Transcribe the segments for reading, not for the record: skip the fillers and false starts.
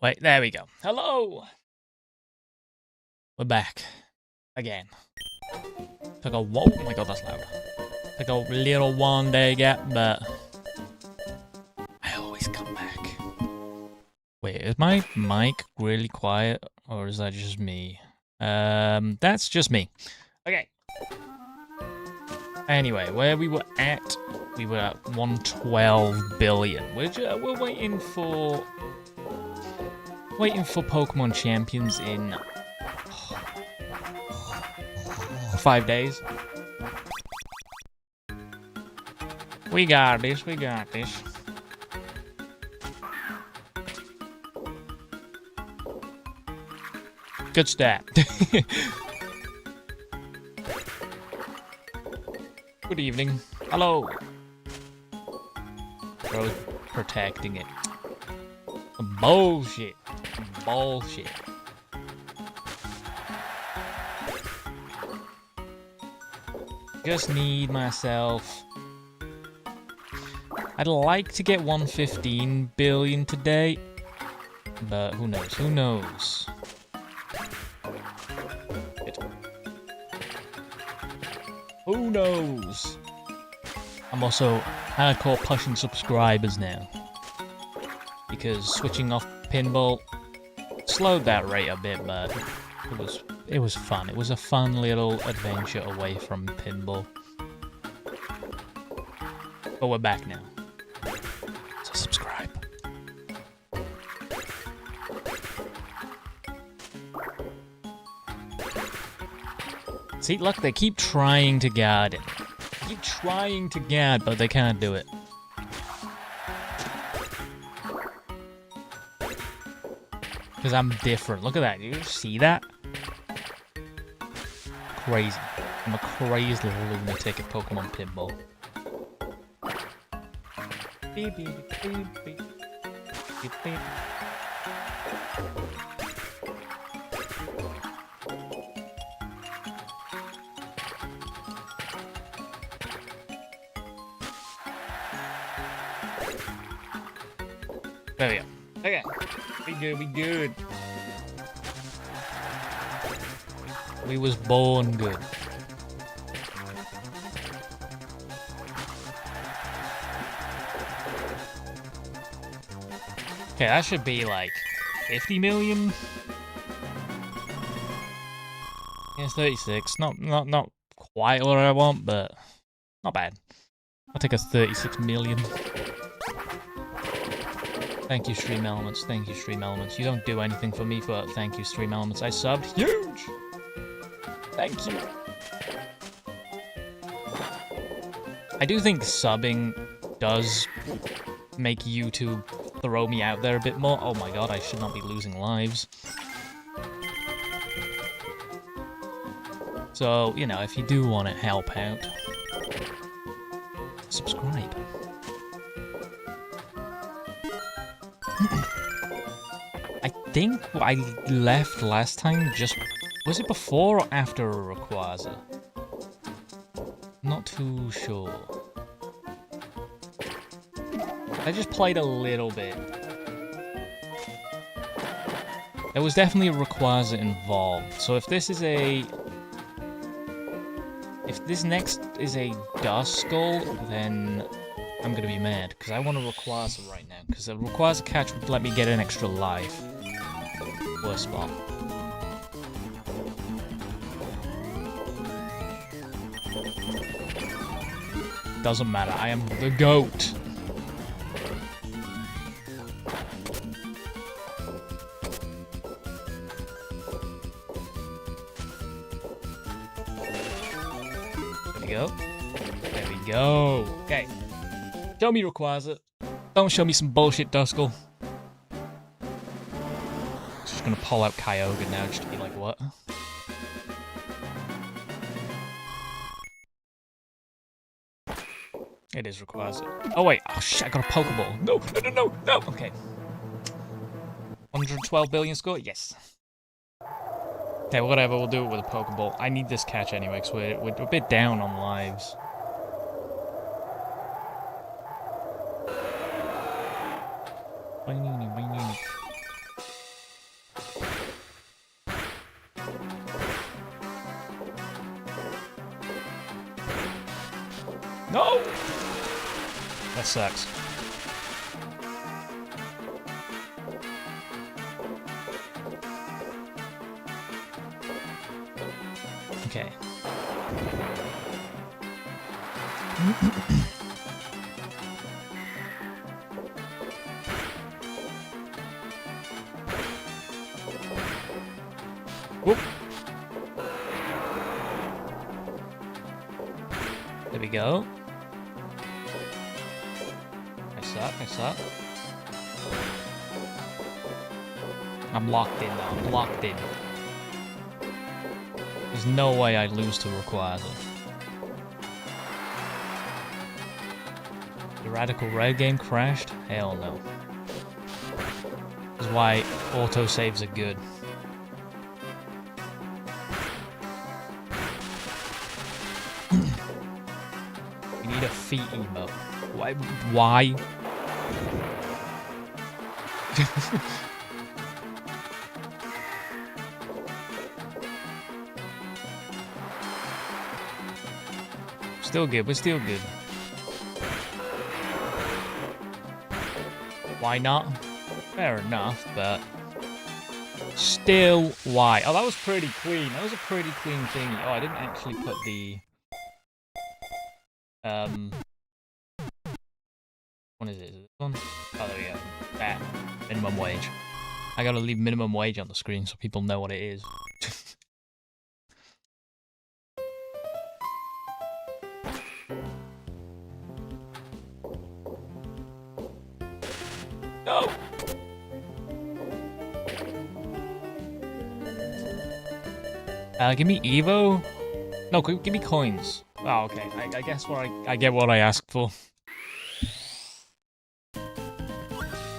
Wait, there we go. Hello! We're back. Again. Took a whoa, oh my god, that's loud. Took a little one-day gap, but I always come back. Wait, is my mic really quiet, or is that just me? That's just me. Okay. Anyway, where we were at 112 billion. We're waiting for Pokemon Champions in 5 days. We got this, we got this. Good stat. Good evening. Hello. Bro, protecting it. Bullshit. Bullshit. Just need myself. I'd like to get 115 billion today, but who knows? Who knows? Who knows? I'm also hardcore pushing subscribers now because switching off Pinball slowed that rate a bit, but it was fun. It was a fun little adventure away from Pinball. But we're back now. So subscribe. See, look, they keep trying to guard it. They keep trying to guard, but they can't do it. Because I'm different. Look at that. You see that? Crazy. I'm a crazy little lunatic at Pokemon Pinball. Beep, beep, beep, beep. Beep, beep. There we go. Okay. We good, we good. We was born good. Okay, that should be like 50 million. Yeah, it's 36. Not quite what I want, but not bad. I'll take a 36 million. Thank you, Stream Elements. Thank you, Stream Elements. You don't do anything for me, but thank you, Stream Elements. I subbed. Huge! Thank you. I do think subbing does make YouTube throw me out there a bit more. Oh my god, I should not be losing lives. So, you know, if you do want to help out, subscribe. I think I left last time just... Was it before or after a Rayquaza? Not too sure. I just played a little bit. There was definitely a Rayquaza involved, so if this is a... If this next is a Duskull, then I'm gonna be mad, because I want a Rayquaza right now, because a Rayquaza catch would let me get an extra life. Worst spot. Doesn't matter, I am the GOAT. There we go. There we go. Okay. Show me Rayquaza. Don't show me some bullshit Duskull. Just gonna pull out Kyogre now just to be like, what? It is Rayquaza. Oh wait, oh shit, I got a Pokeball. No, no, no, no, no! Okay. 112 billion score? Yes. Okay, whatever, we'll do it with a Pokeball. I need this catch anyway, because we're a bit down on lives. No! That sucks. Okay. Whoop. There we go. Nice up. I'm locked in now. I'm locked in. There's no way I lose to Rayquaza. The Radical Red game crashed? Hell no. That's why autosaves are good. We need a feet emote. Why? Still good, we're still good. Why not? Fair enough, but still why? Oh, that was pretty clean. That was a pretty clean thingy. Oh, I didn't actually put the what is it? This one? Oh, there we go. That. Minimum wage. I gotta leave minimum wage on the screen so people know what it is. No! Give me Evo? No, give me coins. Oh, okay. I guess what I get what I asked for.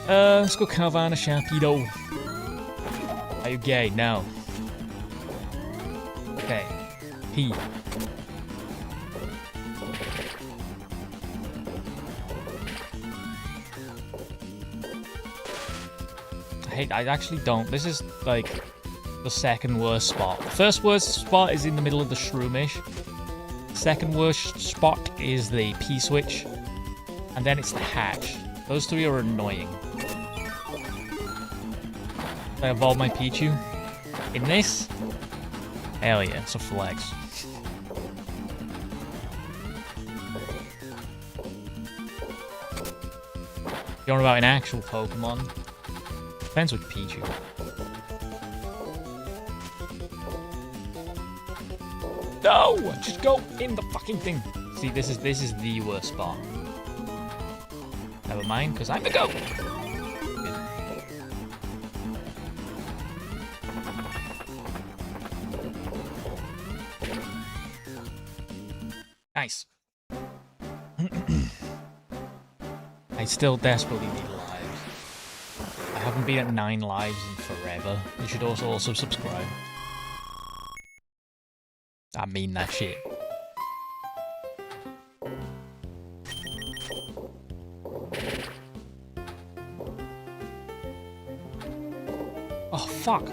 Let's go Carvana Sharpedo. Are you gay? No. Okay. P. I actually don't. This is like the second worst spot. The first worst spot is in the middle of the Shroomish. Second worst spot is the P-switch. And then it's the hatch. Those three are annoying. I evolve my Pichu. In this? Hell yeah, it's a flex. You're on about an actual Pokemon. Depends with Pichu. No! Just go in the fucking thing. See, this is the worst spot. Never mind, because I'm the GOAT. Nice. I still desperately need lives. I haven't been at 9 lives in forever. You should also subscribe. I mean that shit. Oh, fuck.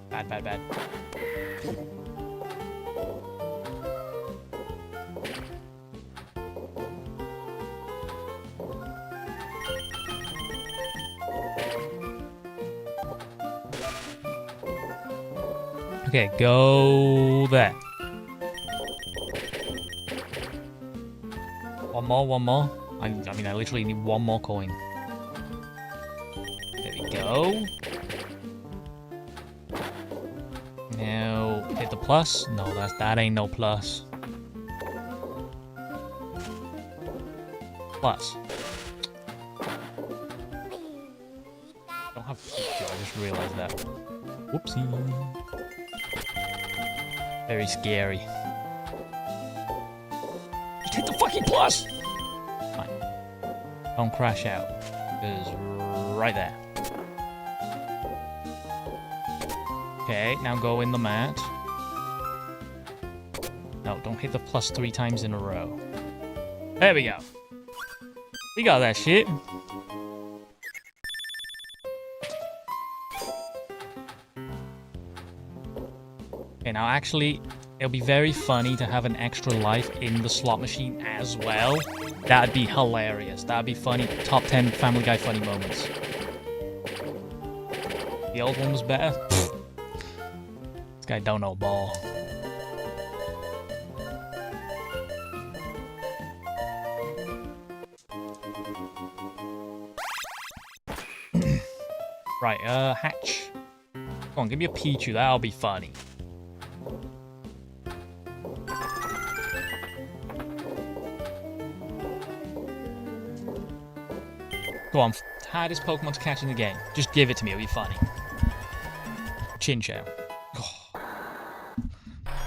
Bad. Okay, go there. One more. I mean, I literally need one more coin. There we go. Now, hit the plus. No, that ain't no plus. Plus. Don't have Pikachu, I just realized that. Whoopsie. Very scary. Just hit the fucking plus! Fine. Don't crash out. Because right there. Okay, now go in the mat. No, don't hit the plus 3 times in a row. There we go. We got that shit. Okay, now actually, It'll be very funny to have an extra life in the slot machine as well. That'd be hilarious. That'd be funny. Top 10 Family Guy funny moments. The old one was better. This guy don't know ball. Right, Hatch. Come on, give me a Pichu. That'll be funny. Go on, hardest Pokemon to catch in the game. Just give it to me, it'll be funny. Chinchou. Oh.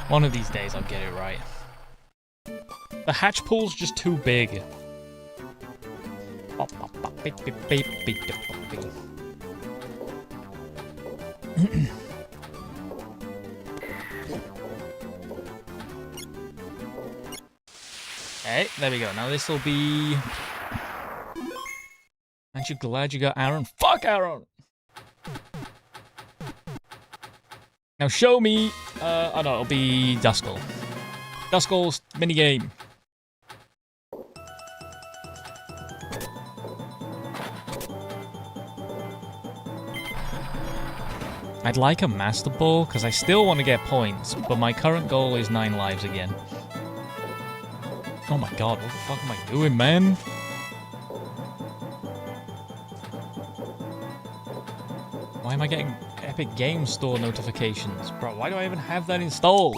One of these days I'll get it right. The hatch pool's just too big. Okay, there we go. Now this will be... Aren't you glad you got Aaron? Fuck Aaron! Now show me... oh no, it'll be Duskull. Duskull's minigame. I'd like a Master Ball, because I still want to get points, but my current goal is 9 lives again. Oh my god, what the fuck am I doing, man? Why am I getting Epic Game Store notifications? Bro, why do I even have that installed?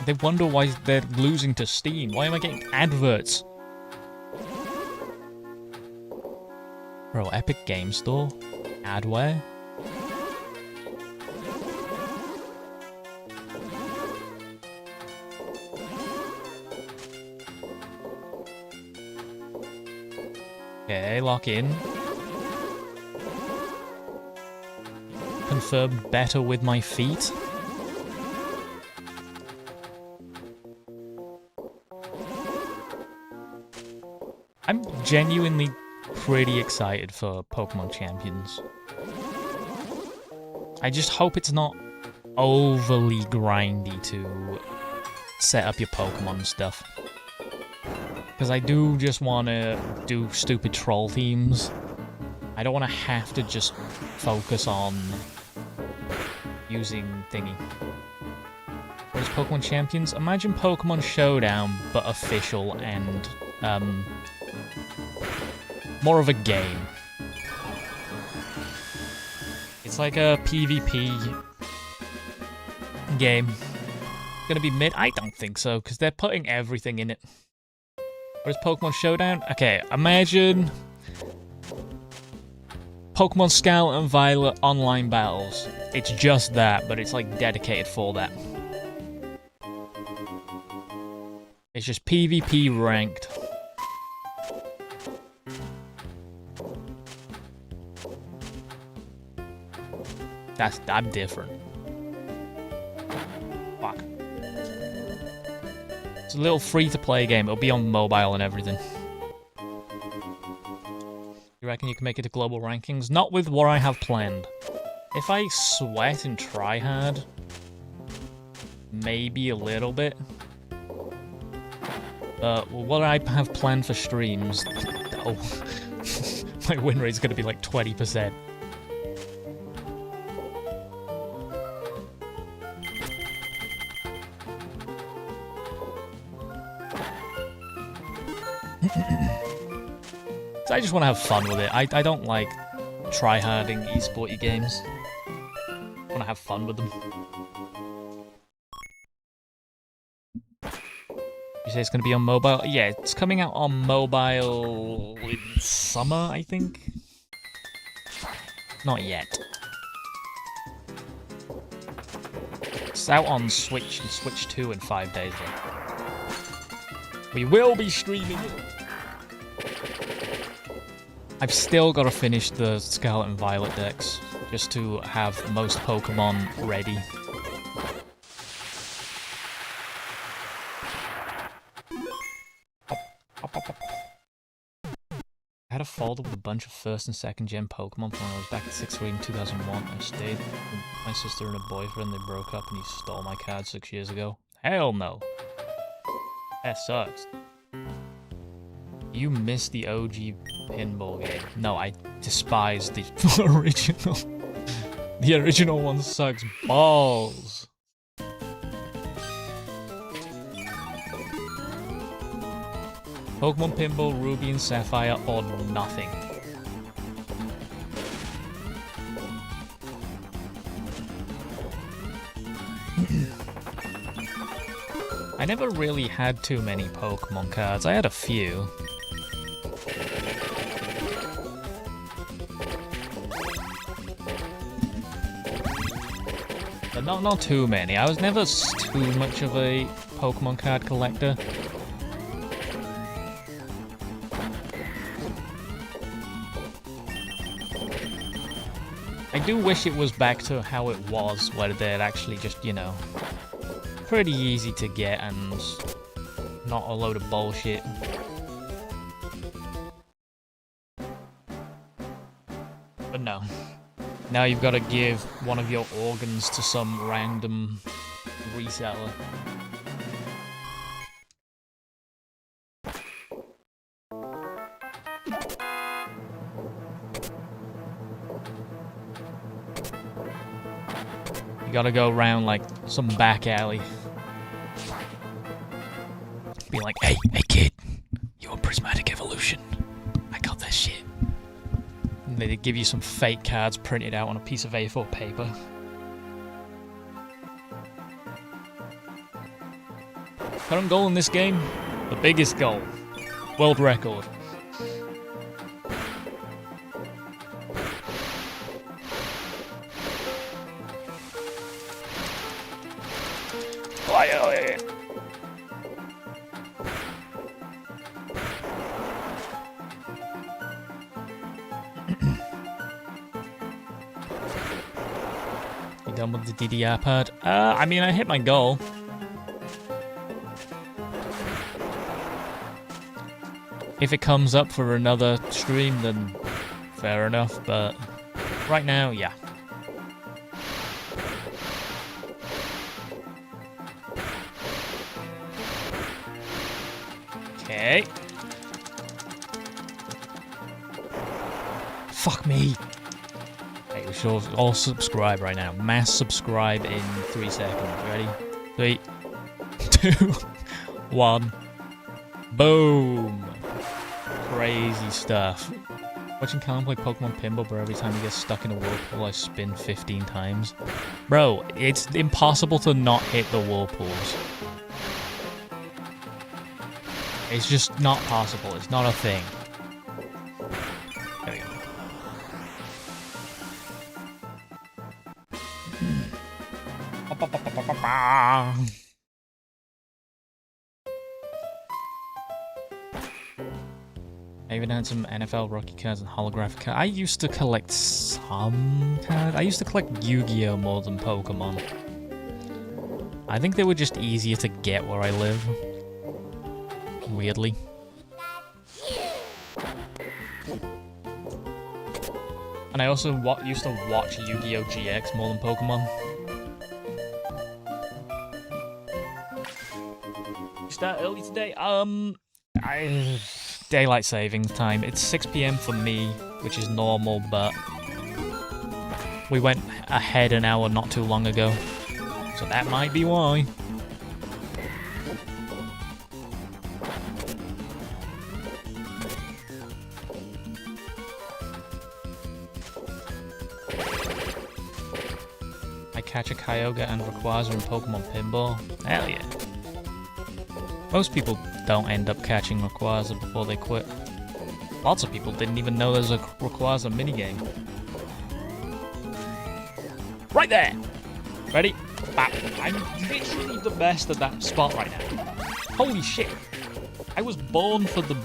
They wonder why they're losing to Steam. Why am I getting adverts? Bro, Epic Game Store? Adware? Okay, lock in. Confirmed better with my feet. I'm genuinely pretty excited for Pokemon Champions. I just hope it's not overly grindy to set up your Pokemon and stuff. Because I do just want to do stupid troll teams. I don't want to have to just focus on using thingy. Whereas Pokemon Champions, imagine Pokemon Showdown, but official and more of a game. It's like a PvP game. Gonna be mid? I don't think so, because they're putting everything in it. Whereas Pokemon Showdown? Okay, imagine Pokemon Scarlet and Violet online battles. It's just that, but it's like dedicated for that. It's just PvP ranked. I'm different. Fuck. It's a little free-to-play game. It'll be on mobile and everything. You reckon you can make it to global rankings? Not with what I have planned. If I sweat and try hard, maybe a little bit. But what I have planned for streams... Oh. My win rate's gonna be like 20%. I just want to have fun with it. I don't like try-harding esporty games. I want to have fun with them. You say it's going to be on mobile? Yeah, it's coming out on mobile in summer, I think? Not yet. It's out on Switch and Switch 2 in 5 days, though. We will be streaming it. I've still got to finish the Scarlet and Violet decks, just to have most Pokemon ready. I had a folded with a bunch of first and second gen Pokemon from when I was back in 6th grade in 2001. I stayed with my sister and her boyfriend. They broke up and he stole my card 6 years ago. Hell no. That sucks. You missed the OG Pinball game. No, I despise the original. The original one sucks balls. Pokemon Pinball, Ruby and Sapphire, or nothing. I never really had too many Pokemon cards. I had a few. But not too many. I was never too much of a Pokemon card collector. I do wish it was back to how it was, where they're actually just, you know, pretty easy to get and not a load of bullshit. But no. Now you've got to give one of your organs to some random reseller. You gotta go around like some back alley. Be like, hey kid, you're a prismatic evolution. I got this shit. And they give you some fake cards printed out on a piece of A4 paper. Current goal in this game? The biggest goal. World record. You done with the DDR pad? I mean, I hit my goal. If it comes up for another stream, then fair enough, but right now, yeah. Okay. Fuck me. Hey, we should all subscribe right now. Mass subscribe in 3 seconds. Ready? 3, 2, 1. Boom. Crazy stuff. Watching Callum play Pokemon Pinball, but every time he gets stuck in a whirlpool, I spin 15 times. Bro, it's impossible to not hit the whirlpools. It's just not possible. It's not a thing. There we go. I even had some NFL rookie cards and holographic cards. I used to collect some cards. I used to collect Yu-Gi-Oh! More than Pokemon. I think they were just easier to get where I live. Weirdly. And I also used to watch Yu-Gi-Oh! GX more than Pokemon. You start early today? Daylight savings time. It's 6 PM for me, which is normal, but we went ahead an hour not too long ago. So that might be why. I catch a Kyogre and Rayquaza in Pokemon Pinball. Hell yeah. Most people don't end up catching Rayquaza before they quit. Lots of people didn't even know there's a Rayquaza minigame. Right there! Ready? Bam. I'm literally the best at that spot right now. Holy shit! I was born for the...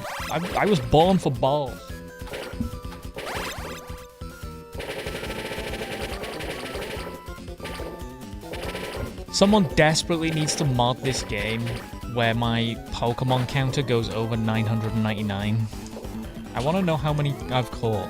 I was born for balls. Someone desperately needs to mod this game where my Pokemon counter goes over 999. I want to know how many I've caught.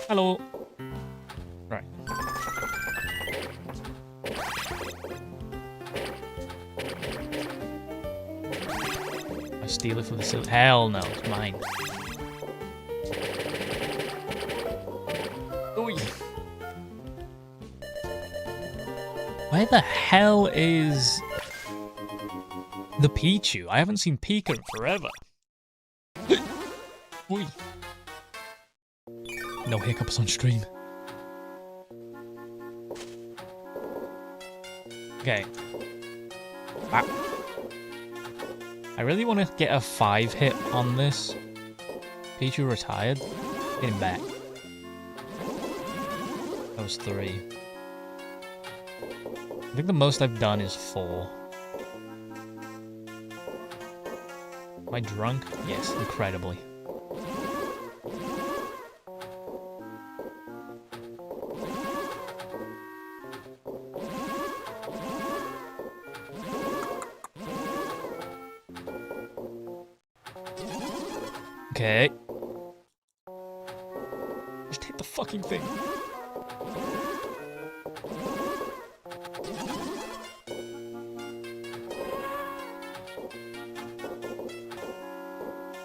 Hello. Right. I steal it from the silver. Hell no, it's mine. Oy. Where the hell is the Pichu? I haven't seen Pika in forever. Oy. No hiccups on stream. Okay. I really want to get a 5 hit on this. Pichu retired. Get him back. That was 3. I think the most I've done is 4. Am I drunk? Yes, incredibly. Okay. Just hit the fucking thing.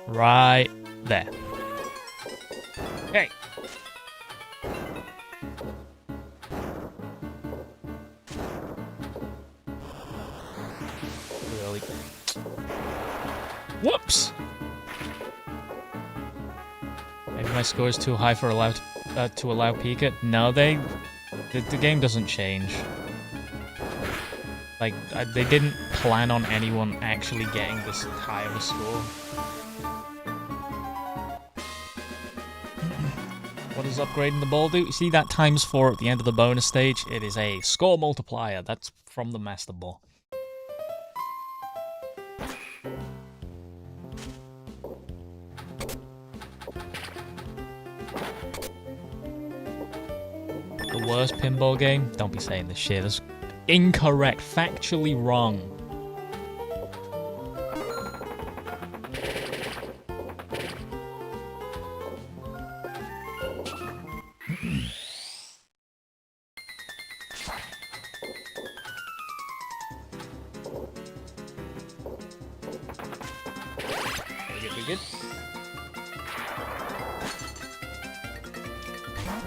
Right there. Okay. Really? Whoops! Maybe my score is too high for to allow Pika. No, the game doesn't change. Like, they didn't plan on anyone actually getting this high of a score. What does upgrading the ball do? You see that ×4 at the end of the bonus stage? It is a score multiplier. That's from the Master Ball. The worst pinball game? Don't be saying this shit. That's incorrect. Factually wrong. Good.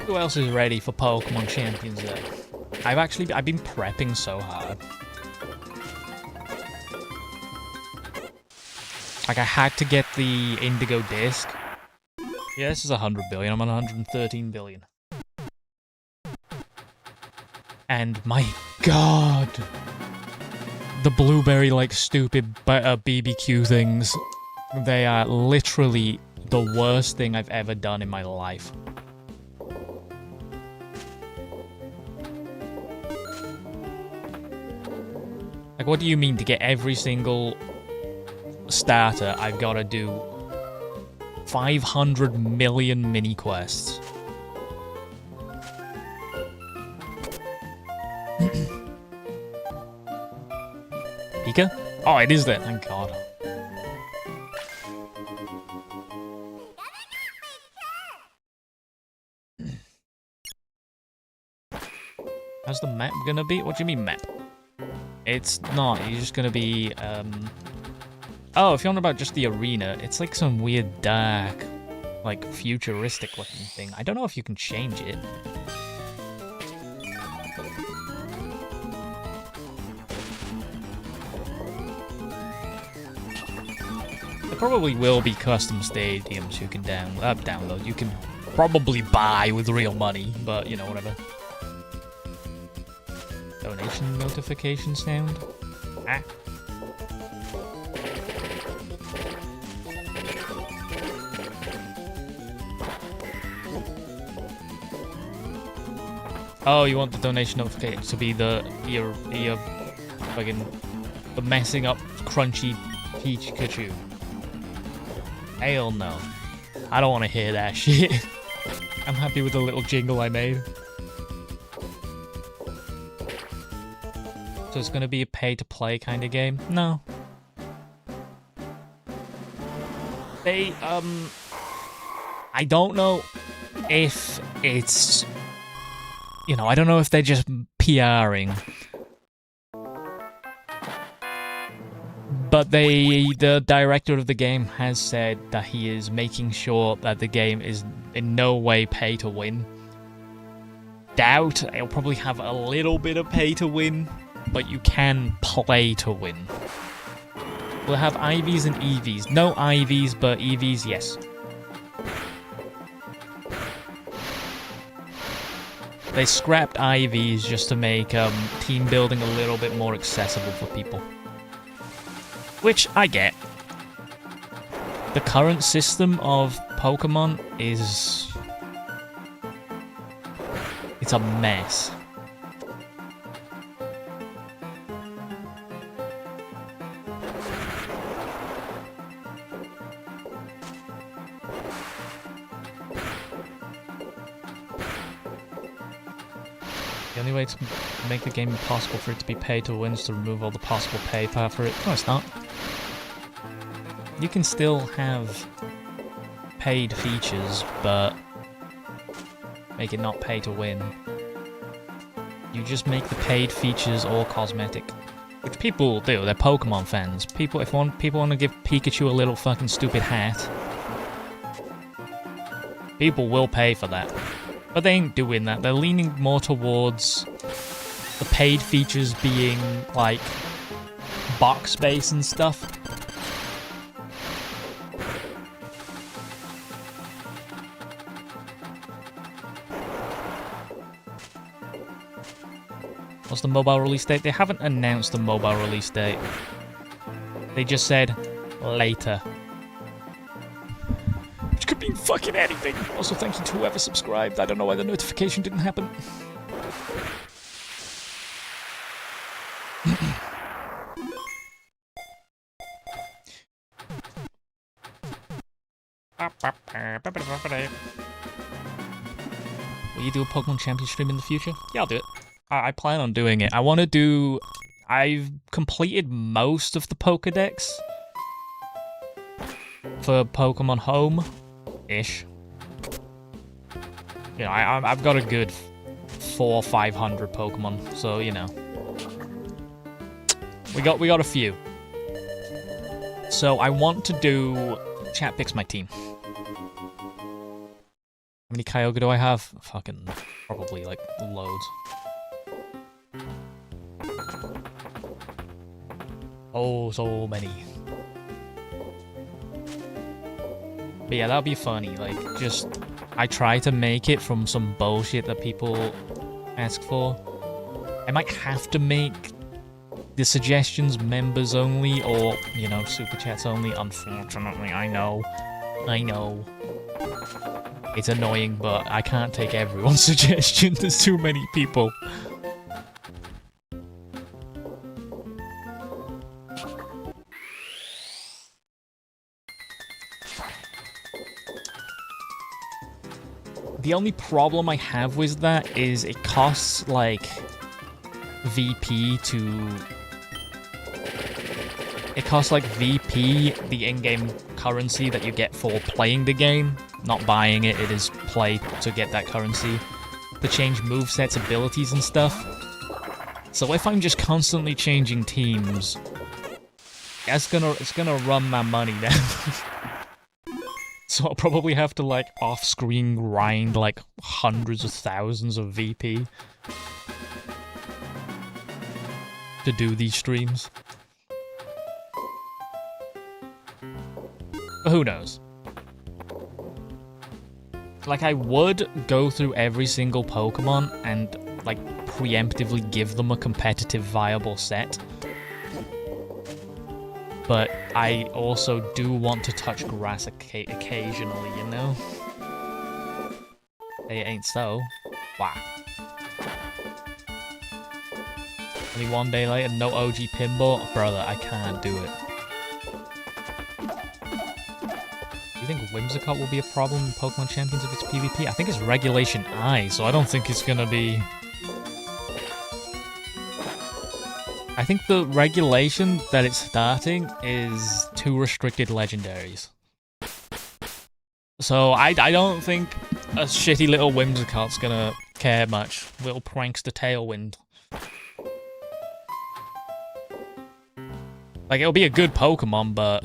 Who else is ready for Pokemon Champions Day? I've been prepping so hard. Like, I had to get the Indigo Disc. Yeah, this is 100 billion. I'm on 113 billion. And my god, the blueberry like stupid BBQ things. They are literally the worst thing I've ever done in my life. Like, what do you mean to get every single starter? I've got to do 500 million mini quests. Pika? Oh, it is there, thank god. How's the map gonna be? What do you mean map? It's not. You're just gonna be, Oh, if you're on about just the arena, it's like some weird dark, like futuristic looking thing. I don't know if you can change it. There probably will be custom stadiums you can download. You can probably buy with real money, but you know, whatever. Donation notification sound? Ah. Oh, you want the donation notification to be the fucking the messing up crunchy Pikachu. Hell no. I don't want to hear that shit. I'm happy with the little jingle I made. So it's gonna be a pay-to-play kind of game? No. They, I don't know if it's... You know, I don't know if they're just PRing. But the director of the game has said that he is making sure that the game is in no way pay to win. Doubt it'll probably have a little bit of pay to win, but you can play to win. We'll have IVs and EVs. No IVs, but EVs, yes. They scrapped IVs just to make team building a little bit more accessible for people. Which I get. The current system of Pokemon is... It's a mess. The only way to make the game impossible for it to be paid to win is to remove all the possible pay path for it. No, it's not. You can still have paid features, but make it not pay to win. You just make the paid features all cosmetic. Which people will do, they're Pokemon fans. People want to give Pikachu a little fucking stupid hat, people will pay for that. But they ain't doing that. They're leaning more towards the paid features being like box space and stuff. What's the mobile release date? They haven't announced the mobile release date. They just said later. Which could mean fucking anything. Also, thank you to whoever subscribed. I don't know why the notification didn't happen. Will you do a Pokemon Champion stream in the future? Yeah, I'll do it. I plan on doing it. I want to do... I've completed most of the Pokedex for Pokemon Home-ish. You know, I've got a good 400 or 500 Pokemon, so, you know. We got a few. So I want to do... Chat picks my team. How many Kyogre do I have? Fucking... probably, like, loads. Oh, so many. But yeah, that'll be funny. Like, just... I try to make it from some bullshit that people ask for. I might have to make the suggestions members only, or, you know, super chats only. Unfortunately, I know. I know. It's annoying, but I can't take everyone's suggestion. There's too many people. The only problem I have with that is it costs, like, VP to... It costs, like, VP, the in-game currency that you get for playing the game. Not buying it, it is play to get that currency. To change movesets, abilities, and stuff. So if I'm just constantly changing teams, it's gonna run my money down. So I'll probably have to, like, off-screen grind, like, hundreds of thousands of VP to do these streams. But who knows? Like, I would go through every single Pokemon and, like, preemptively give them a competitive viable set. But I also do want to touch grass occasionally, you know? It ain't so. Wow. Only one day later, no OG Pinball? Brother, I can't do it. you think Whimsicott will be a problem in Pokemon Champions if it's PvP? I think it's Regulation I, so I don't think it's gonna be... I think the regulation that it's starting is 2 restricted legendaries. So I don't think a shitty little Whimsicott's gonna care much. Little prankster Tailwind. Like, it'll be a good Pokemon, but...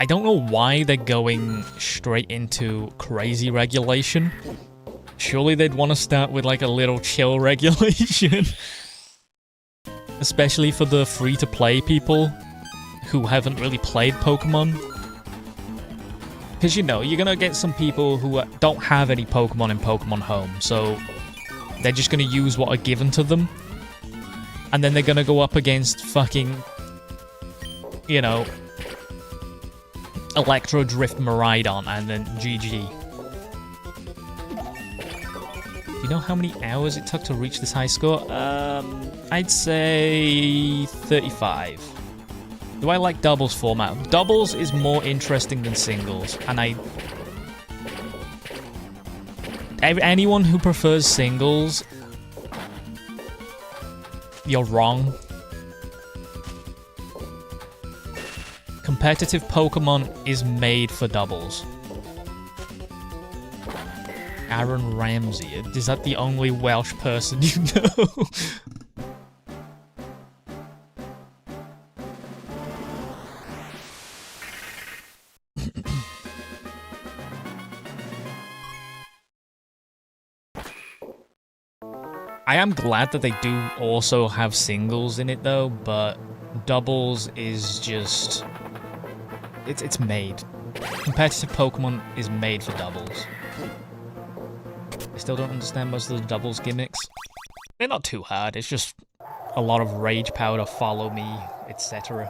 I don't know why they're going straight into crazy regulation. Surely they'd want to start with like a little chill regulation. Especially for the free-to-play people who haven't really played Pokemon. Because, you know, you're going to get some people who don't have any Pokemon in Pokemon Home, so they're just going to use what are given to them. And then they're going to go up against fucking, you know, Electro Drift Miraidon, and then GG. Do you know how many hours it took to reach this high score? I'd say 35. Do I like doubles format? Doubles is more interesting than singles, and anyone who prefers singles, you're wrong. Competitive Pokemon is made for doubles. Aaron Ramsey. Is that the only Welsh person you know? I am glad that they do also have singles in it though, but doubles is just... It's made. Competitive Pokemon is made for doubles. I still don't understand most of the doubles gimmicks. They're not too hard, it's just a lot of rage powder, follow me, etc.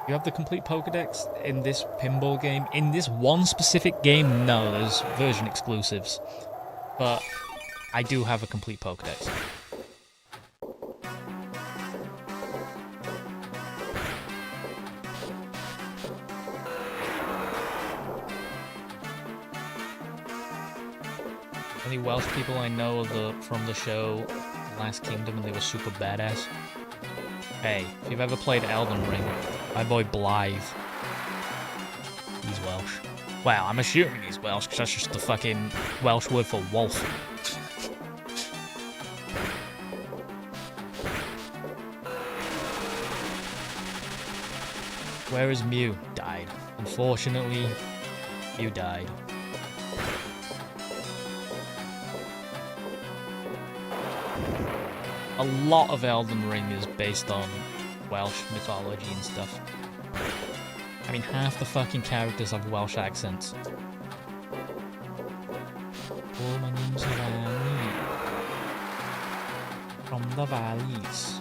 You have the complete Pokedex in this pinball game? In this one specific game, no, there's version exclusives. But I do have a complete Pokedex. Only Welsh people I know are from the show Last Kingdom, and they were super badass. Hey, if you've ever played Elden Ring, my boy Blythe, he's Welsh. Well, I'm assuming he's Welsh, because that's just the fucking Welsh word for wolf. Where is Mew? Died. Unfortunately, Mew died. A lot of Elden Ring is based on Welsh mythology and stuff. I mean, half the fucking characters have Welsh accents. Oh, my name's Valley. From the valleys.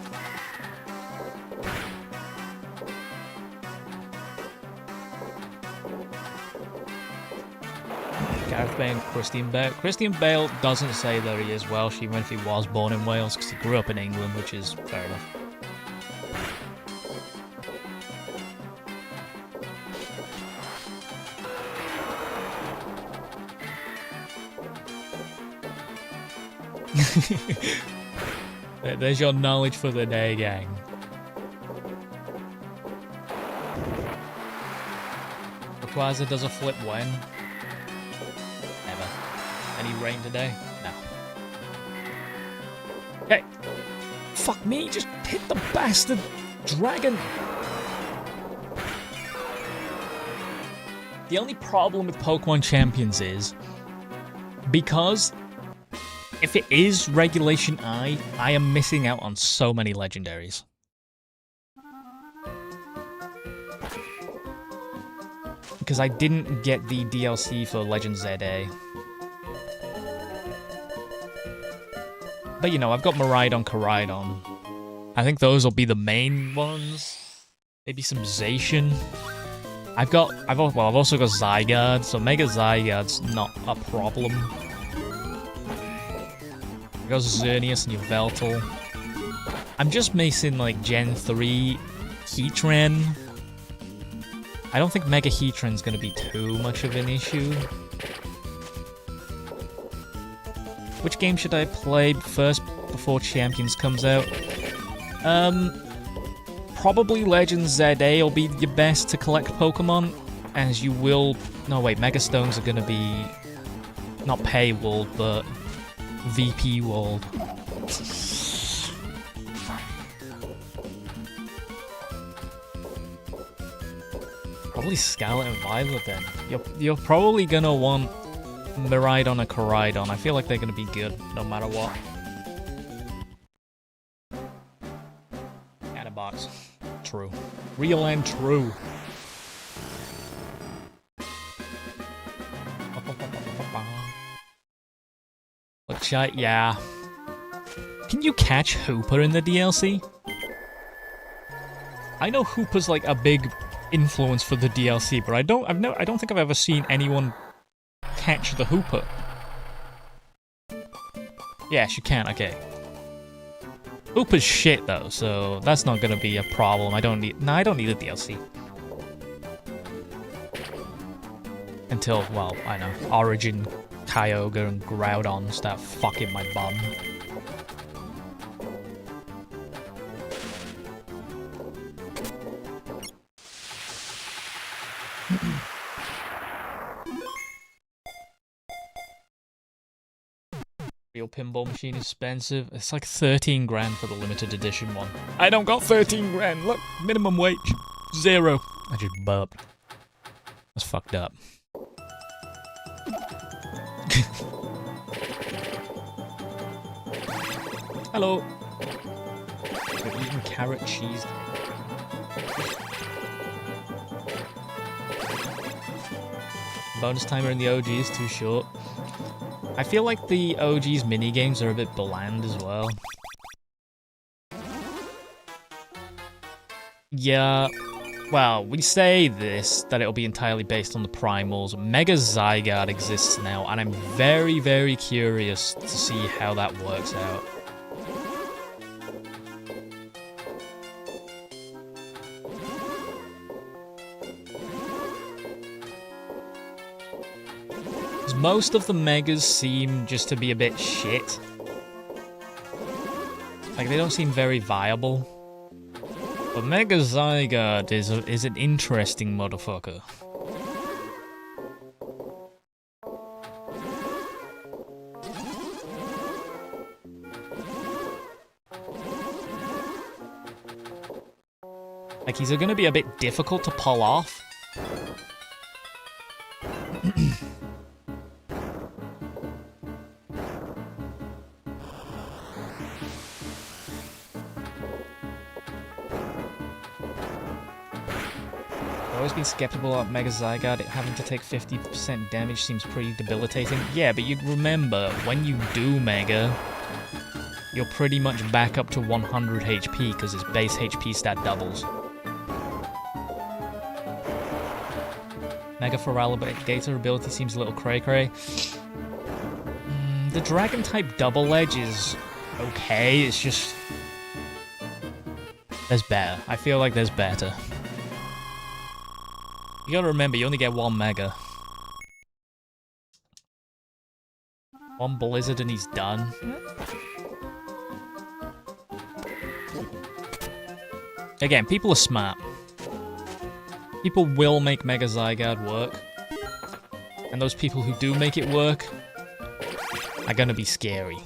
Gareth Bale and Christian Bale. Christian Bale doesn't say that he is Welsh, even if he was born in Wales, because he grew up in England, which is fair enough. There's your knowledge for the day, gang. Rayquaza does a flip when? Never. Any rain today? No. Hey! Fuck me, just hit the bastard dragon! The only problem with Pokemon Champions is, because if it is Regulation I am missing out on so many legendaries. Because I didn't get the DLC for Legend ZA. But you know, I've got Miraidon, Koraidon. I think those will be the main ones. Maybe some Zacian. I've also got Zygarde, so Mega Zygarde's not a problem. I've got Xerneas and Yveltal. I'm just missing, like, Gen 3 Heatran. I don't think Mega Heatran's gonna be too much of an issue. Which game should I play first before Champions comes out? Probably Legends ZA will be your best to collect Pokemon, as you will... No, wait, Mega Stones are gonna be... not paywalled, but VP walled. Probably Scarlet and Violet then. You're probably gonna want Miraidon or Koraidon. I feel like they're gonna be good no matter what. Box. True. Real and true. Look, chat, yeah. Can you catch Hooper in the DLC? I know Hooper's like a big influence for the DLC, but I don't think I've ever seen anyone catch the Hooper. Yes, you can, okay. Hooper's shit though, so that's not gonna be a problem. I don't need a DLC. Until, well, I know, Origin, Kyogre, and Groudon start fucking my bum. Real pinball machine is expensive. It's like 13 grand for the limited edition one. I don't got 13 grand. Look, minimum wage. 0. I just burped. That's fucked up. Hello. We're eating carrot cheese. Bonus timer in the OG is too short. I feel like the OG's minigames are a bit bland as well. Yeah, well, we say this, that it'll be entirely based on the primals. Mega Zygarde exists now, and I'm very, very curious to see how that works out. Most of the Megas seem just to be a bit shit. Like, they don't seem very viable. But Mega Zygarde is an interesting motherfucker. Like, he's gonna be a bit difficult to pull off. Been skeptical about Mega Zygarde. Having to take 50% damage seems pretty debilitating. Yeah, but you remember, when you do Mega, you're pretty much back up to 100 HP because his base HP stat doubles. Mega Feraligatr ability seems a little cray-cray. The Dragon-type Double Edge is okay, it's just... there's better. I feel like there's better. You gotta remember, you only get one Mega. One Blizzard and he's done. Again, people are smart. People will make Mega Zygarde work. And those people who do make it work are gonna be scary.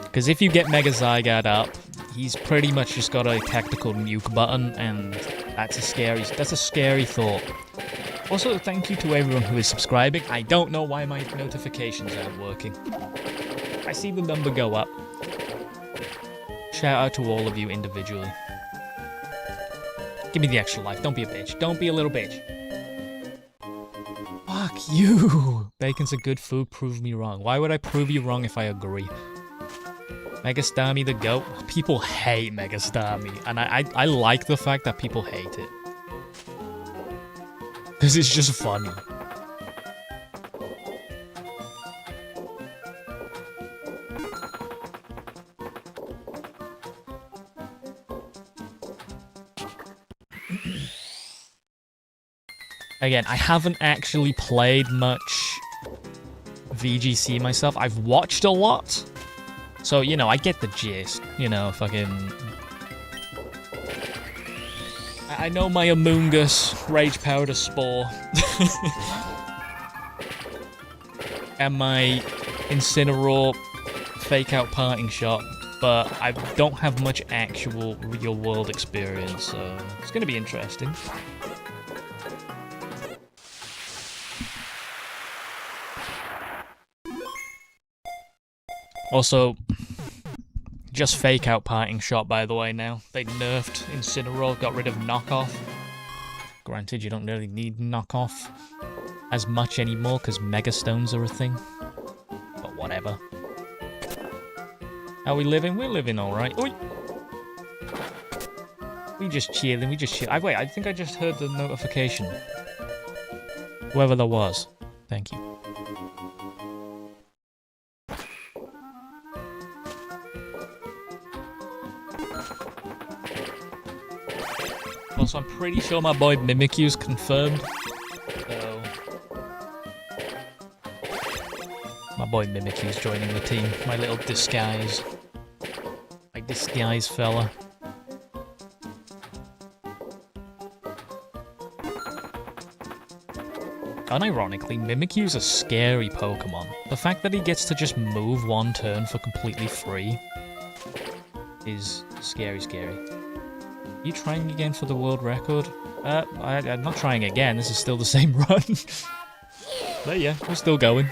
Because if you get Mega Zygarde up, he's pretty much just got a tactical nuke button, and that's a scary thought. Also, thank you to everyone who is subscribing. I don't know why my notifications aren't working. I see the number go up. Shout out to all of you individually. Give me the extra life. Don't be a bitch. Don't be a little bitch. Fuck you. Bacon's a good food. Prove me wrong. Why would I prove you wrong if I agree? Mega Starmie the GOAT. People hate Mega Starmie, and I like the fact that people hate it. Because it's just funny. Again, I haven't actually played much VGC myself. I've watched a lot. So, you know, I get the gist. You know, fucking... I know my Amoongus Rage Powder Spore. And my Incineroar Fake Out Parting Shot. But I don't have much actual real world experience, so it's going to be interesting. Also, just Fake Out Parting Shot, by the way, now. They nerfed Incineroar, got rid of Knockoff. Granted, you don't really need Knockoff as much anymore, because Mega Stones are a thing. But whatever. How we living? We're living alright. Oi! We just chilling, wait, I think I just heard the notification. Whoever that was. Thank you. Also, I'm pretty sure my boy Mimikyu's confirmed. So... my boy Mimikyu's joining the team. My little disguise. My disguise fella. Unironically, Mimikyu's a scary Pokemon. The fact that he gets to just move one turn for completely free is scary, scary. Are you trying again for the world record? I'm not trying again, this is still the same run. But yeah, we're still going.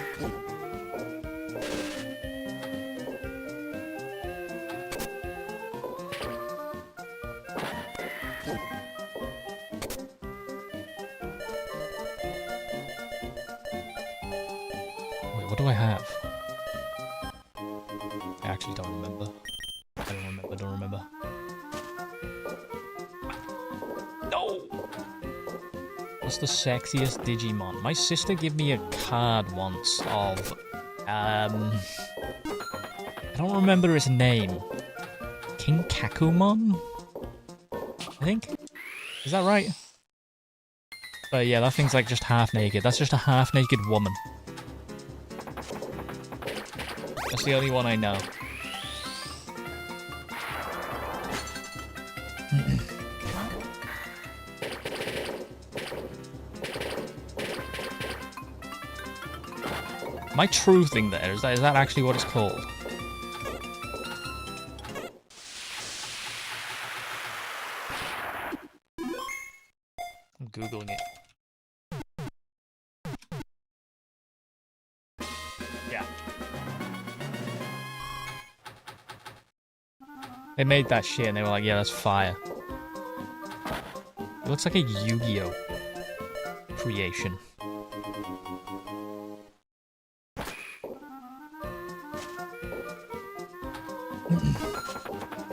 Wait, what do I have? I actually don't remember. I don't remember. No! What's the sexiest Digimon? My sister gave me a card once of... I don't remember his name. King Kakumon? I think? Is that right? But yeah, that thing's like just half naked. That's just a half naked woman. That's the only one I know. Am I truthing there? Is that actually what it's called? I'm Googling it. Yeah. They made that shit and they were like, yeah, that's fire. It looks like a Yu-Gi-Oh! Creation.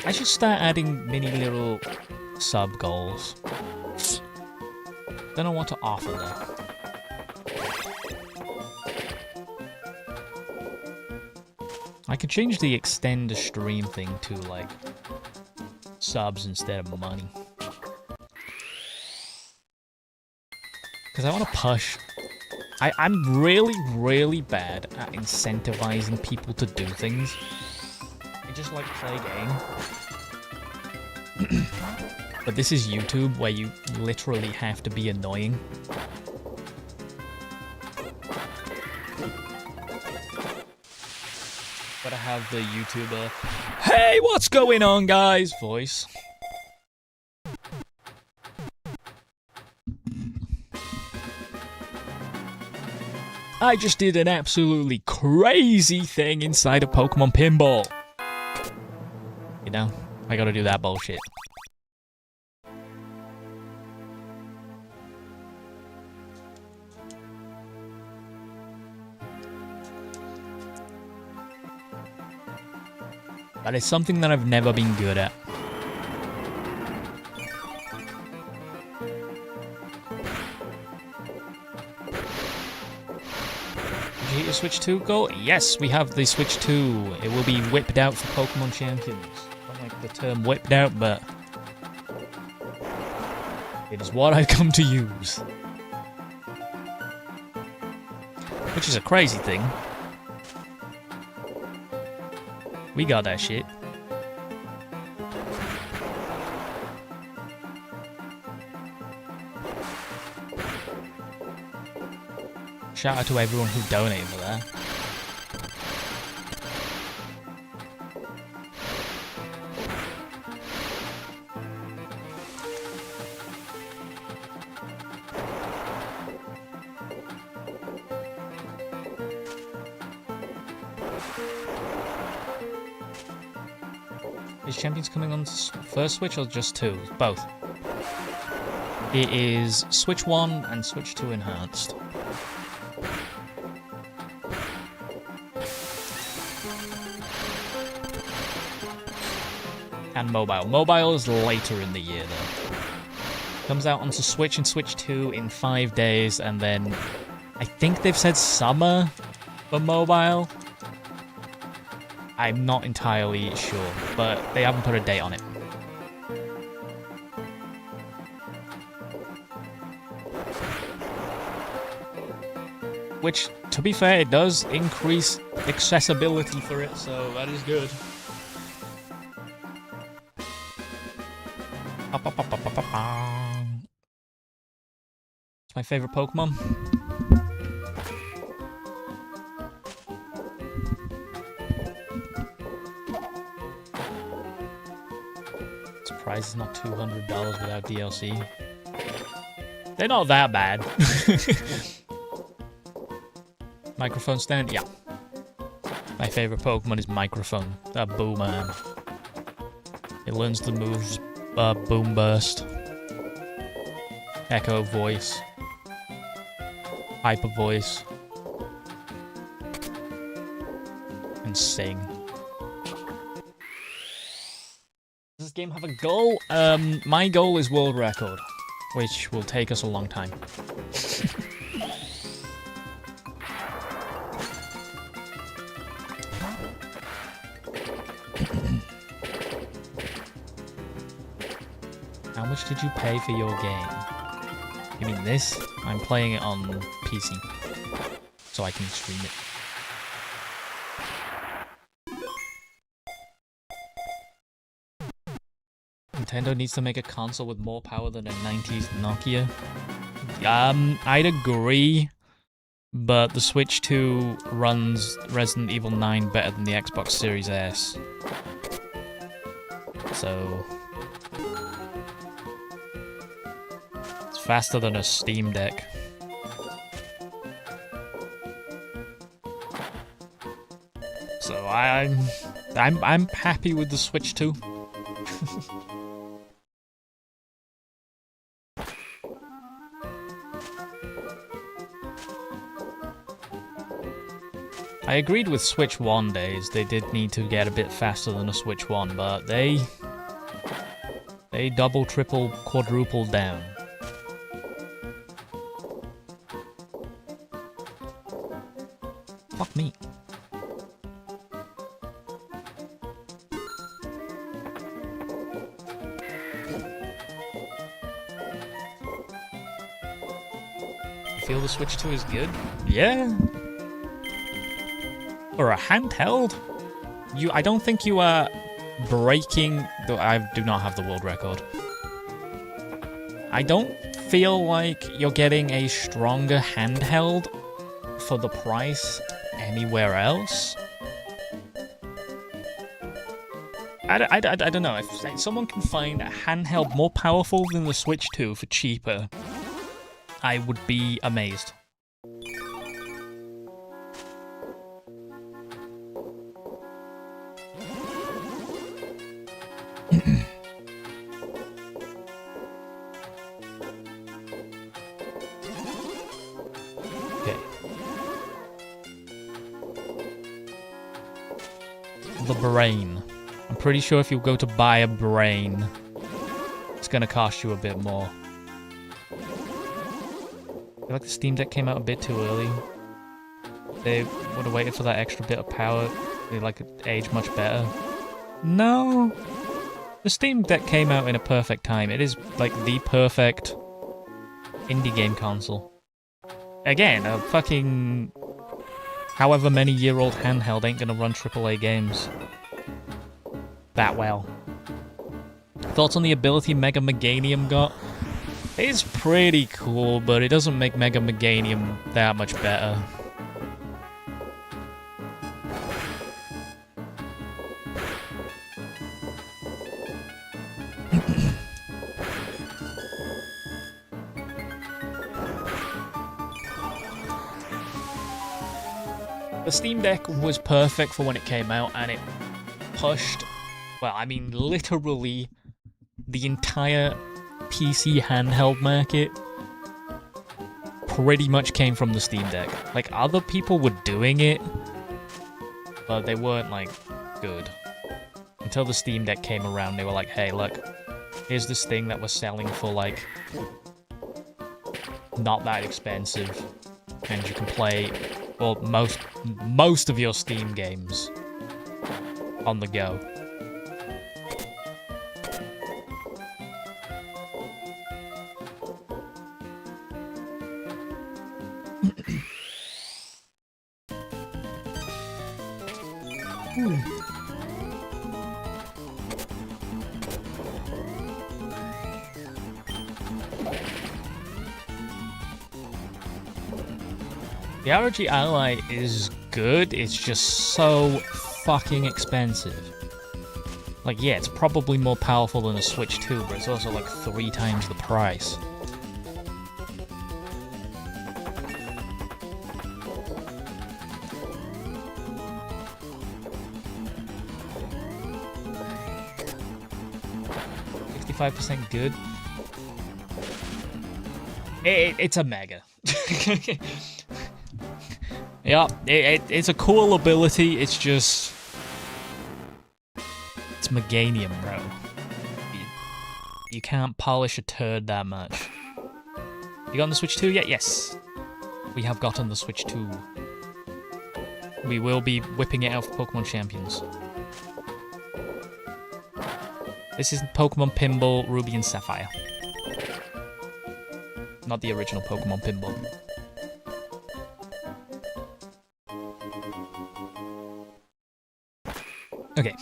I should start adding mini little sub goals. Don't know what to offer though. I could change the extend a stream thing to like subs instead of money. Because I want to push. I'm really, really bad at incentivizing people to do things. I just like play a game. But this is YouTube where you literally have to be annoying. Gotta have the YouTuber, "Hey, what's going on, guys?" voice. I just did an absolutely crazy thing inside of Pokemon Pinball. You know, I gotta do that bullshit. But it's something that I've never been good at. Vegeta's Switch 2 go? Yes, we have the Switch 2. It will be whipped out for Pokemon Champions. I don't like the term whipped out, but it is what I've come to use. Which is a crazy thing. We got that shit. Shout out to everyone who donated for that. Is Champions coming on first Switch or just 2? Both. It is Switch 1 and Switch 2 Enhanced. And mobile. Mobile is later in the year though. Comes out onto Switch and Switch 2 in 5 days, and then I think they've said summer for mobile. I'm not entirely sure, but they haven't put a date on it. Which, to be fair, it does increase accessibility for it, so that is good. It's my favorite Pokemon. Surprised it's not $200 without DLC. They're not that bad. Microphone stand? Yeah. My favorite Pokemon is Microphone. Boomer. It learns the moves Boom Burst, Echo Voice, Hyper Voice, and Sing. Does this game have a goal? My goal is world record, which will take us a long time. How much did you pay for your game? You mean this? I'm playing it on PC, so I can stream it. Nintendo needs to make a console with more power than a 90s Nokia. I'd agree, but the Switch 2 runs Resident Evil 9 better than the Xbox Series S. So faster than a Steam Deck. So I'm happy with the Switch 2. I agreed with Switch 1 days. They did need to get a bit faster than a Switch 1, but they double, triple, quadruple down. Fuck me. You feel the Switch 2 is good? Yeah. For a handheld? I don't think you are breaking I do not have the world record. I don't feel like you're getting a stronger handheld for the price anywhere else. I don't know. If someone can find a handheld more powerful than the Switch 2 for cheaper, I would be amazed. The brain. I'm pretty sure if you go to buy a brain, it's gonna cost you a bit more. I feel like the Steam Deck came out a bit too early. they would have waited for that extra bit of power. They like age much better. No, the Steam Deck came out in a perfect time. It is like the perfect indie game console. Again, a fucking however many year old handheld ain't gonna run AAA games that well. Thoughts on the ability Mega Meganium got? It's pretty cool, but it doesn't make Mega Meganium that much better. The Steam Deck was perfect for when it came out, and it pushed, well, I mean, literally the entire PC handheld market pretty much came from the Steam Deck. Like, other people were doing it, but they weren't, like, good. Until the Steam Deck came around, they were like, hey, look, here's this thing that we're selling for, like, not that expensive, and you can play, well, most of your Steam games on the go. The ROG Ally is good, it's just so fucking expensive. Like, yeah, it's probably more powerful than a Switch 2, but it's also like 3 times the price. %65 good. It's a Mega. Yeah, it's a cool ability, it's just... It's Meganium, bro. You can't polish a turd that much. You got on the Switch 2 yet? Yes. We have gotten the Switch 2. We will be whipping it out for Pokemon Champions. This is Pokemon Pinball, Ruby and Sapphire. Not the original Pokemon Pinball. Okay.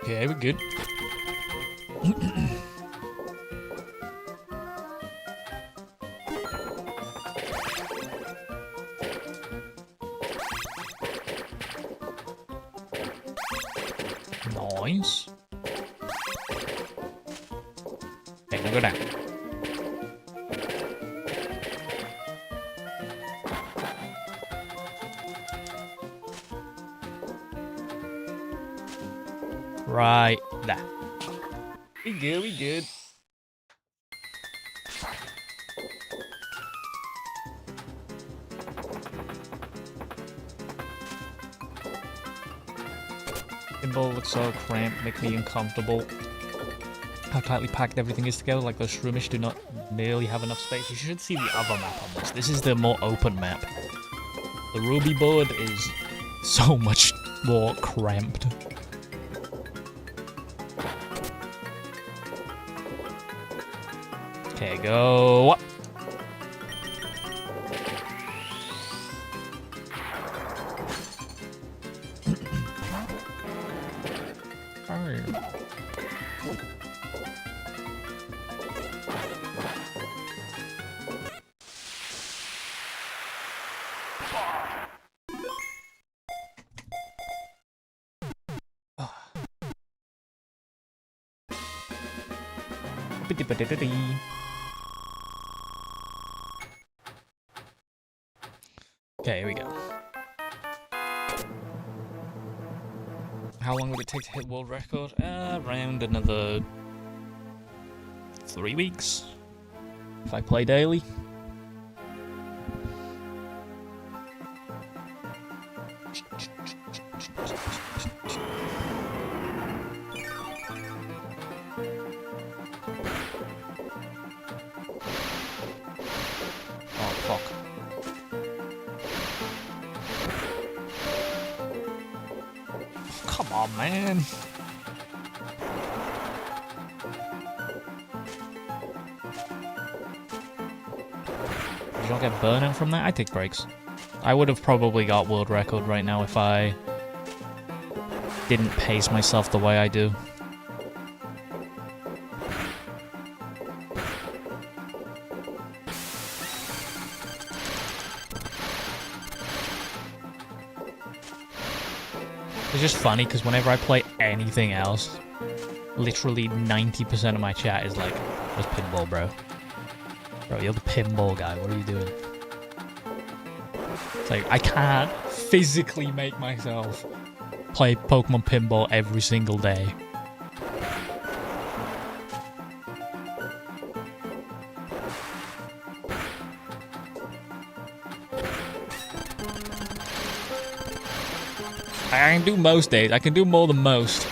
Okay, we're good. Nice. Okay, now go down. Right there. We good, we good. Pinball looks so cramped, make me uncomfortable. How tightly packed everything is together, like those Shroomish do not nearly have enough space. You should see the other map on this. This is the more open map. The Ruby board is so much more cramped. Okay, go. Okay, here we go. How long would it take to hit world record? Around another 3 weeks. If I play daily. Oh man. You don't get burnout from that? I take breaks. I would have probably got world record right now if I didn't pace myself the way I do. It's just funny because whenever I play anything else, literally 90% of my chat is like, where's Pinball, bro? Bro, you're the Pinball guy, what are you doing? It's like, I can't physically make myself play Pokemon Pinball every single day. I can do most days. I can do more than most.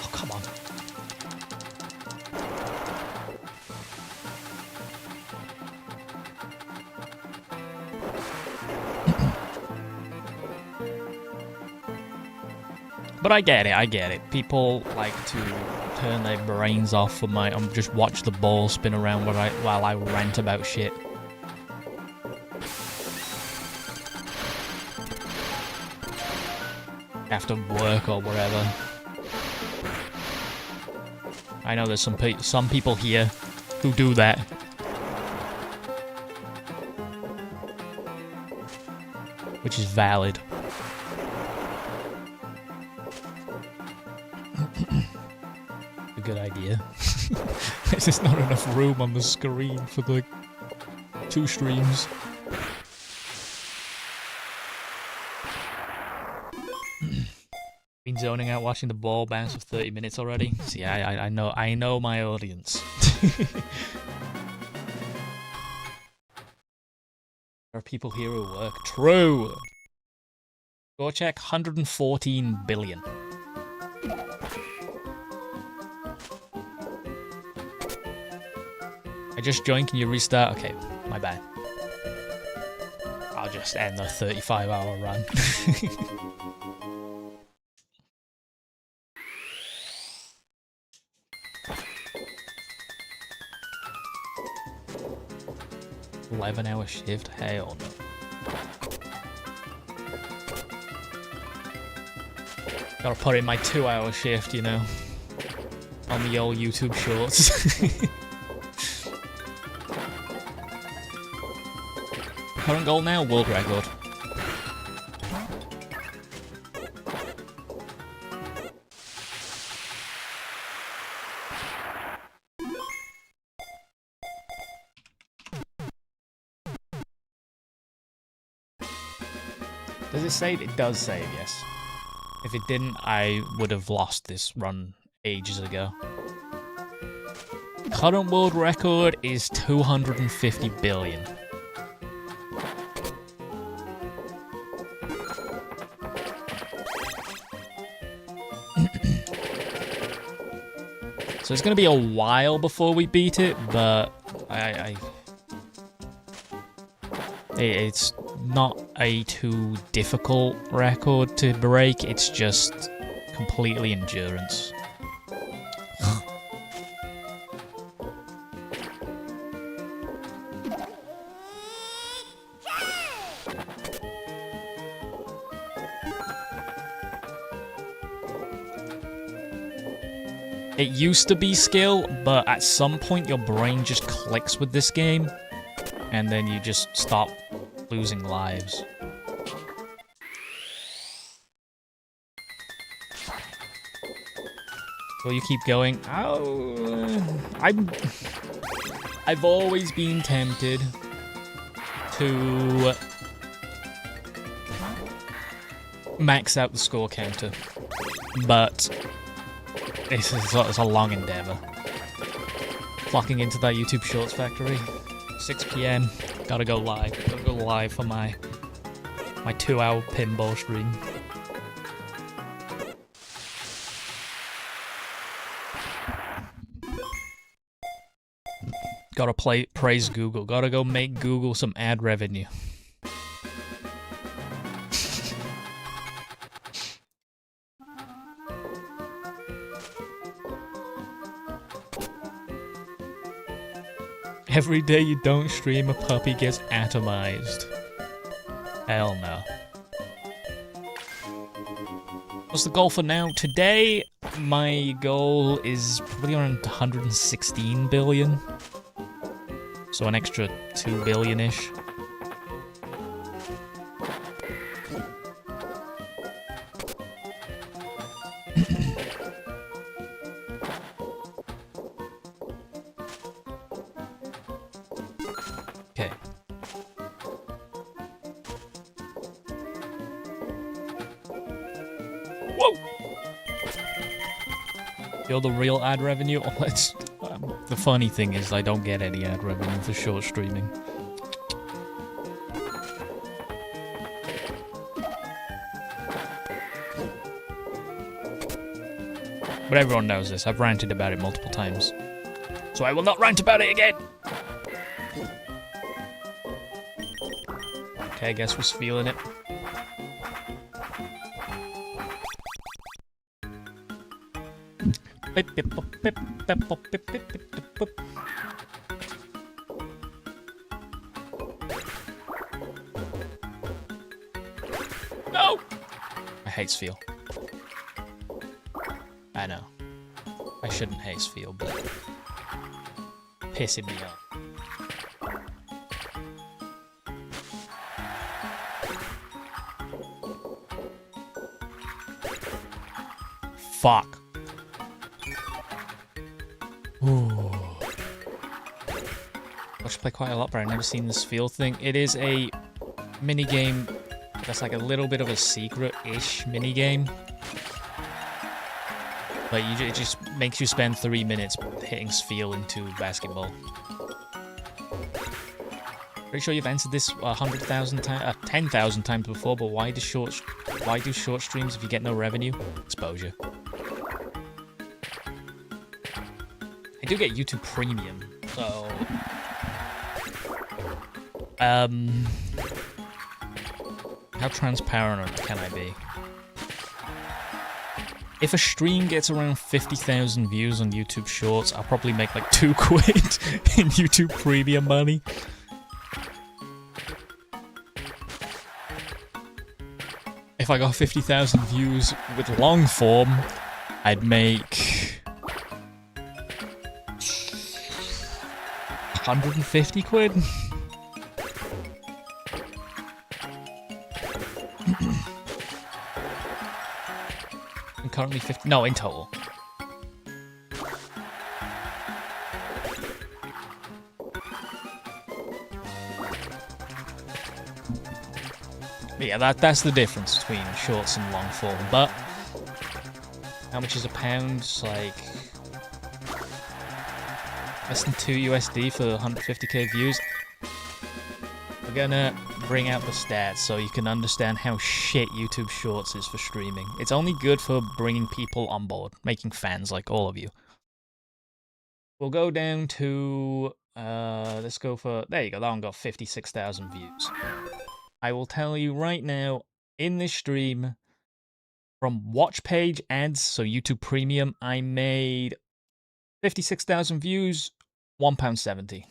Oh, come on. But I get it, I get it. People like to turn their brains off for my... just watch the ball spin around while I rant about shit. After work or whatever. I know there's some people here who do that. Which is valid. A good idea. There's just not enough room on the screen for the 2 streams. Been zoning out watching the ball bounce for 30 minutes already. See, I know my audience. There are people here who work. True. Go check 114 billion. I just joined. Can you restart? Okay, my bad. I'll just end the 35-hour run. 11-hour shift? Hell no. Gotta put in my 2-hour shift, you know. On the old YouTube shorts. Current goal now, world record. Does it save? It does save, yes. If it didn't, I would have lost this run ages ago. Current world record is 250 billion. So it's going to be a while before we beat it, but it's not a too difficult record to break, it's just completely endurance. It used to be skill, but at some point your brain just clicks with this game, and then you just stop losing lives. Will you keep going? Oh, I've always been tempted to max out the score counter, but it's a long endeavor. Clocking into that YouTube Shorts factory, 6 PM. Gotta go live. Gotta go live for my 2-hour pinball stream. Gotta praise Google. Gotta go make Google some ad revenue. Every day you don't stream, a puppy gets atomized. Hell no. What's the goal for now? Today, my goal is probably around 116 billion. So an extra 2 billion-ish. Okay. Whoa! You're the real ad revenue? Oh, let's... the funny thing is I don't get any ad revenue for short streaming. But everyone knows this. I've ranted about it multiple times. So I will not rant about it again! Okay, I guess we're feeling it. No! I hate Sphere. I know. I shouldn't hate Sphere, but pissing me off. Fuck. Ooh. I should play quite a lot, but I've never seen this field thing. It is a mini-game that's like a little bit of a secret-ish mini-game. But it just makes you spend 3 minutes hitting Sphere into basketball. Pretty sure you've answered this 100,000 times, 10,000 times before, but why do short streams if you get no revenue? Exposure. I do get YouTube Premium, so... how transparent can I be? If a stream gets around 50,000 views on YouTube Shorts, I'll probably make like 2 quid in YouTube Premium money. If I got 50,000 views with long form, I'd make 150 quid. I'm currently 50. No, in total. But yeah, that's the difference between shorts and long form. But how much is a pound? It's like less than 2 USD for 150k views. We're gonna bring out the stats so you can understand how shit YouTube Shorts is for streaming. It's only good for bringing people on board, making fans like all of you. We'll go down to, let's go for, there you go, that one got 56,000 views. I will tell you right now, in this stream, from watch page ads, so YouTube Premium, I made 56,000 views, £1.70.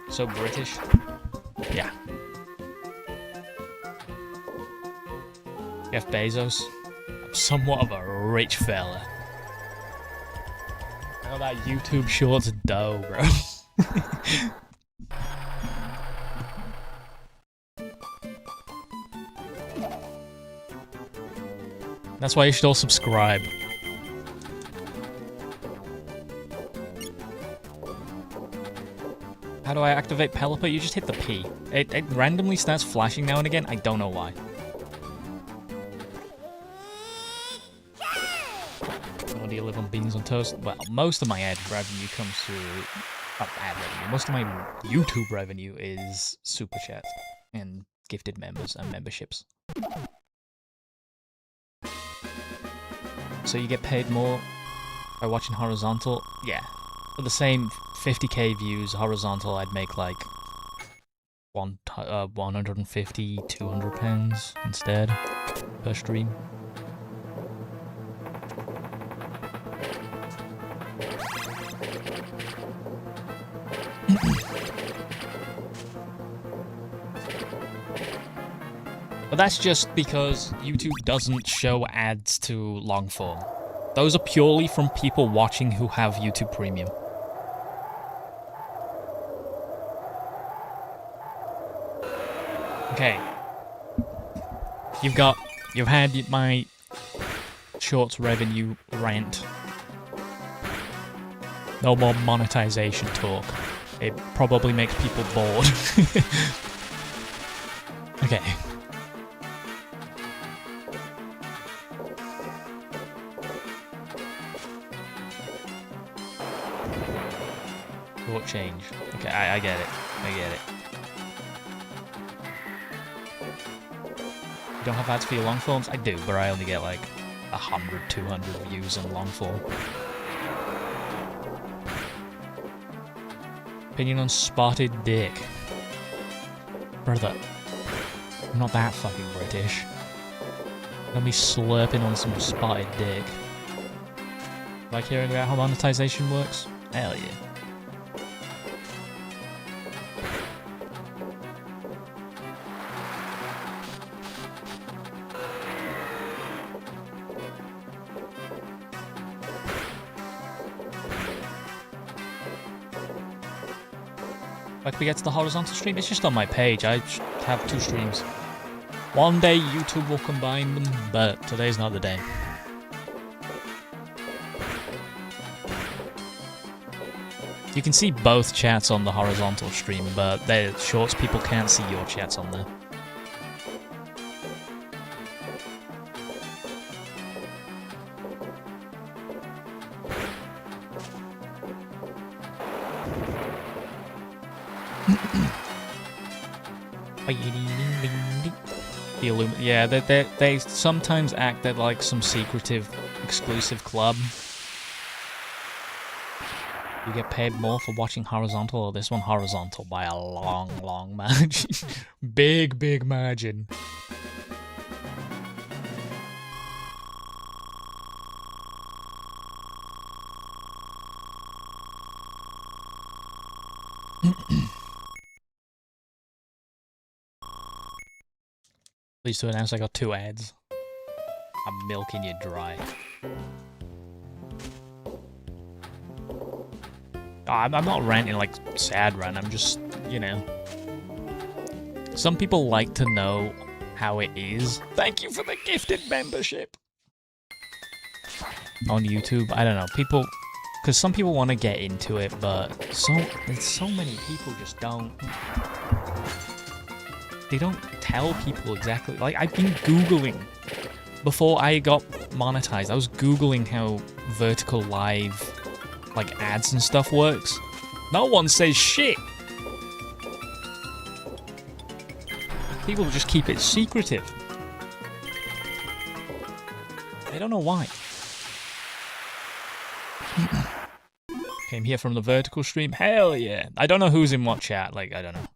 So British. Yeah. Jeff Bezos. I'm somewhat of a rich fella. I got that YouTube Shorts dough, bro. That's why you should all subscribe. How do I activate Pelipper? You just hit the P. It randomly starts flashing now and again. I don't know why. Or do you live on beans on toast? Well, most of my ad revenue comes through... Not ad revenue. Most of my YouTube revenue is Super Chat and gifted members and memberships. So you get paid more by watching horizontal? Yeah. For the same 50k views horizontal, I'd make like 150, 200 pounds instead per stream. But that's just because YouTube doesn't show ads to long form. Those are purely from people watching who have YouTube Premium. Okay. You've had my shorts revenue rant. No more monetization talk. It probably makes people bored. Okay. Short change. Okay, I get it. I get it. You don't have ads for your long forms? I do, but I only get like 100, 200 views on long form. Opinion on spotted dick. Brother, I'm not that fucking British. Let me slurping on some spotted dick. Like hearing about how monetization works? Hell yeah. Like we get to the horizontal stream, it's just on my page. I have 2 streams. One day YouTube will combine them, but today's not the day. You can see both chats on the horizontal stream, but they're shorts, people can't see your chats on there. Yeah, they sometimes act at like some secretive, exclusive club. You get paid more for watching horizontal, or this one horizontal by a long, long margin. Big margin. Pleased to announce I got 2 ads. I'm milking you dry. I'm not ranting like sad rant, I'm just, you know. Some people like to know how it is. Thank you for the gifted membership! On YouTube, I don't know, people... Because some people want to get into it, but there's so many people just don't... They don't tell people exactly. Like, I've been Googling. Before I got monetized, I was Googling how vertical live, like, ads and stuff works. No one says shit. People just keep it secretive. I don't know why. Came here from the vertical stream? Hell yeah. I don't know who's in what chat, like, I don't know.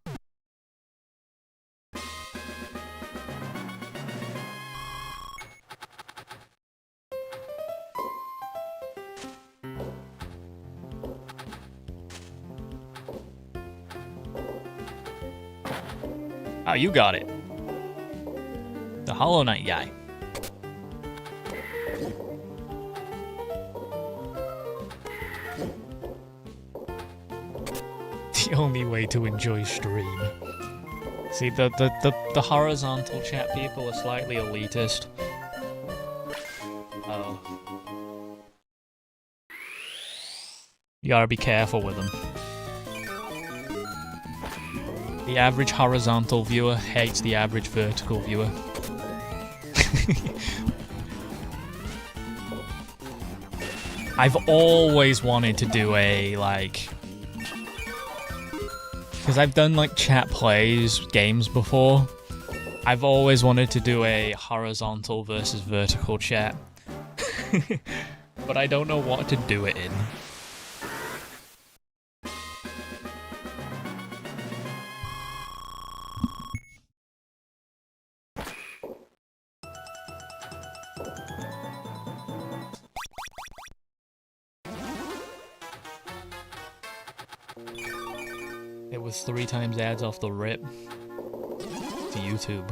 Oh, you got it. The Hollow Knight guy. The only way to enjoy stream. See, the horizontal chat people are slightly elitist. Oh. You gotta be careful with them. The average horizontal viewer hates the average vertical viewer. I've always wanted to do a, like... Because I've done, like, chat plays games before. I've always wanted to do a horizontal versus vertical chat. But I don't know what to do it in. It was 3 times ads off the rip to YouTube.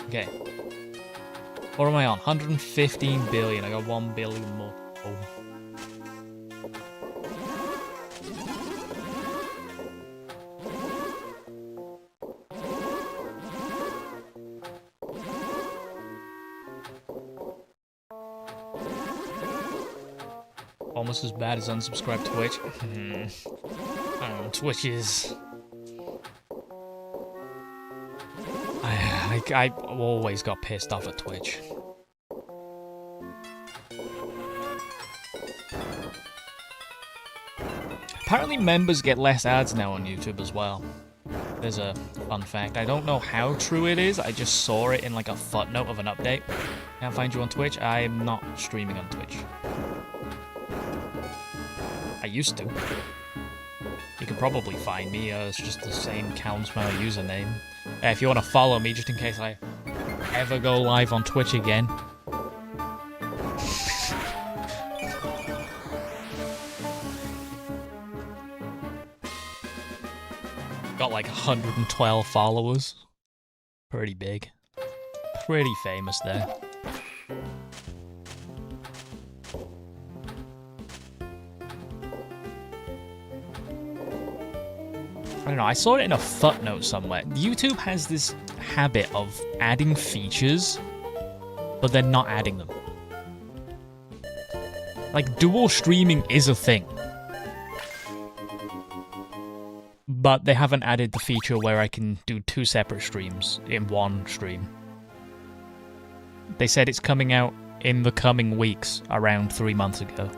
Okay. What am I on? 115 billion. I got 1 billion more. Oh. Almost as bad as unsubscribe Twitch. I don't know, Twitch is... I always got pissed off at Twitch. Apparently members get less ads now on YouTube as well. There's a fun fact. I don't know how true it is, I just saw it in like a footnote of an update. Can't find you on Twitch. I'm not streaming on Twitch. I used to. You could probably find me, it's just the same Countsmell username. If you want to follow me, just in case I ever go live on Twitch again. Got like 112 followers. Pretty big. Pretty famous there. I don't know, I saw it in a footnote somewhere. YouTube has this habit of adding features, but they're not adding them. Like, dual streaming is a thing. But they haven't added the feature where I can do 2 separate streams in one stream. They said it's coming out in the coming weeks, around 3 months ago.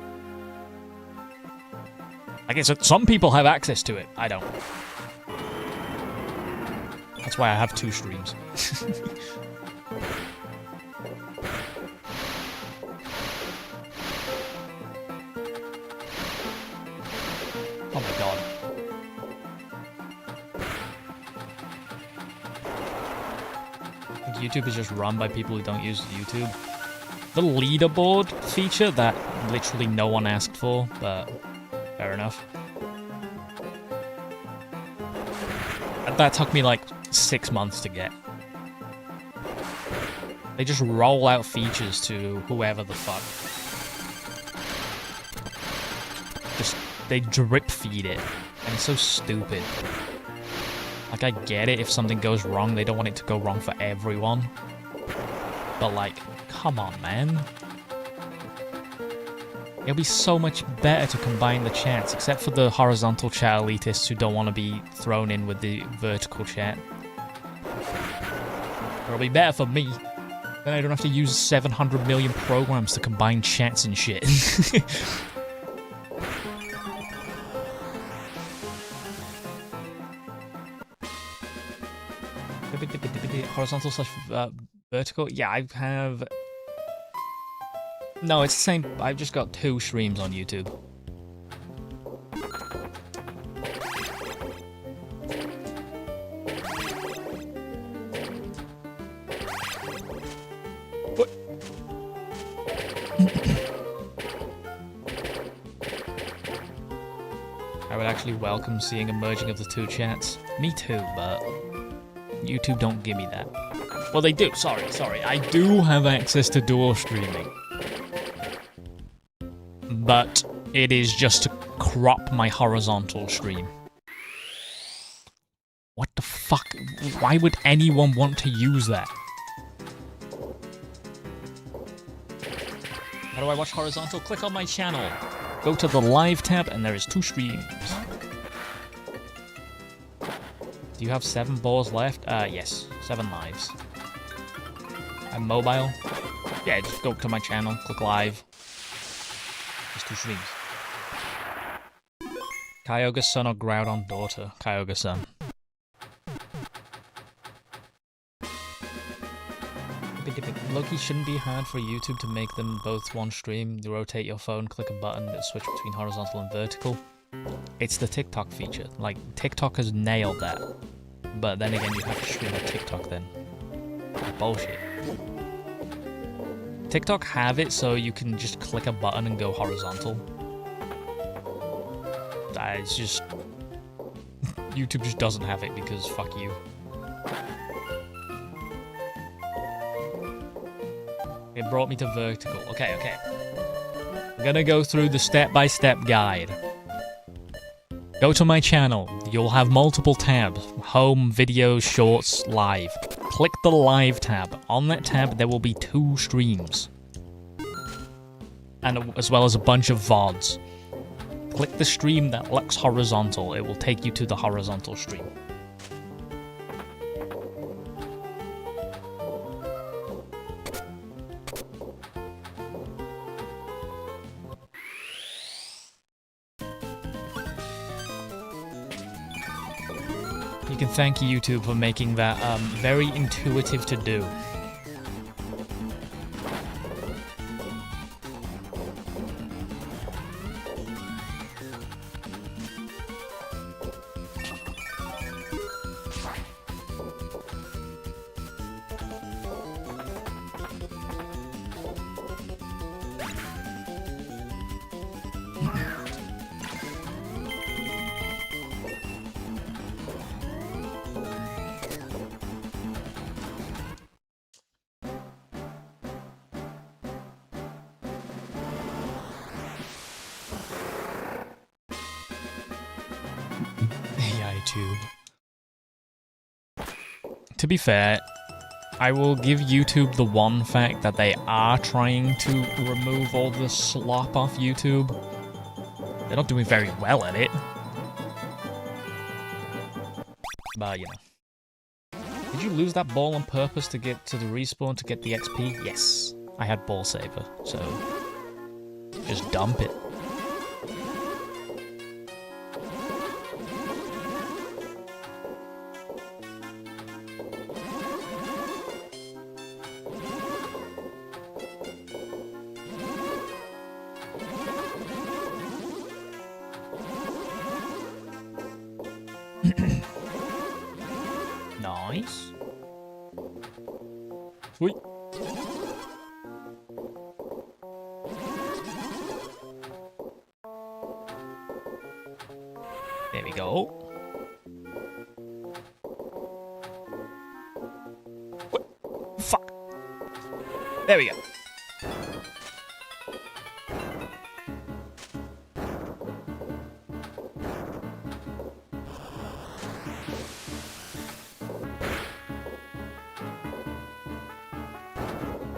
I guess some people have access to it, I don't. That's why I have 2 streams. Oh my god. I think YouTube is just run by people who don't use YouTube. The leaderboard feature that literally no one asked for, but fair enough. That took me like 6 months to get. They just roll out features to whoever the fuck. Just, they drip feed it. And it's so stupid. Like, I get it if something goes wrong, they don't want it to go wrong for everyone. But like, come on, man. It'll be so much better to combine the chats, except for the horizontal chat elitists who don't want to be thrown in with the vertical chat. It'll be better for me. Then I don't have to use 700 million programs to combine chats and shit. Horizontal slash vertical? Yeah, I have... No, it's the same. I've just got 2 streams on YouTube. What? I would actually welcome seeing a merging of the 2 chats. Me too, but YouTube don't give me that. Well, they do. Sorry. I do have access to dual streaming. But it is just to crop my horizontal stream. What the fuck? Why would anyone want to use that? How do I watch horizontal? Click on my channel. Go to the live tab and there is 2 streams. Do you have 7 balls left? Yes. 7 lives. I'm mobile. Yeah, just go to my channel, click live. Just 2 streams. Kyogre's son or Groudon daughter? Kyogre's son. Loki shouldn't be hard for YouTube to make them both one stream. You rotate your phone, click a button that switch between horizontal and vertical. It's the TikTok feature. Like, TikTok has nailed that. But then again, you have to stream on TikTok then. Bullshit. TikTok have it so you can just click a button and go horizontal. It's just... YouTube just doesn't have it because fuck you. It brought me to vertical. Okay. I'm gonna go through the step-by-step guide. Go to my channel. You'll have multiple tabs. Home, videos, shorts, live. Click the live tab. On that tab, there will be 2 streams. And as well as a bunch of VODs. Click the stream that looks horizontal. It will take you to the horizontal stream. You can thank YouTube for making that very intuitive to do. To be fair, I will give YouTube the one fact that they are trying to remove all the slop off YouTube. They're not doing very well at it. But, you know. Did you lose that ball on purpose to get to the respawn to get the XP? Yes. I had ball saver, so just dump it. Nice. Sweet. There we go. What? Fuck. There we go.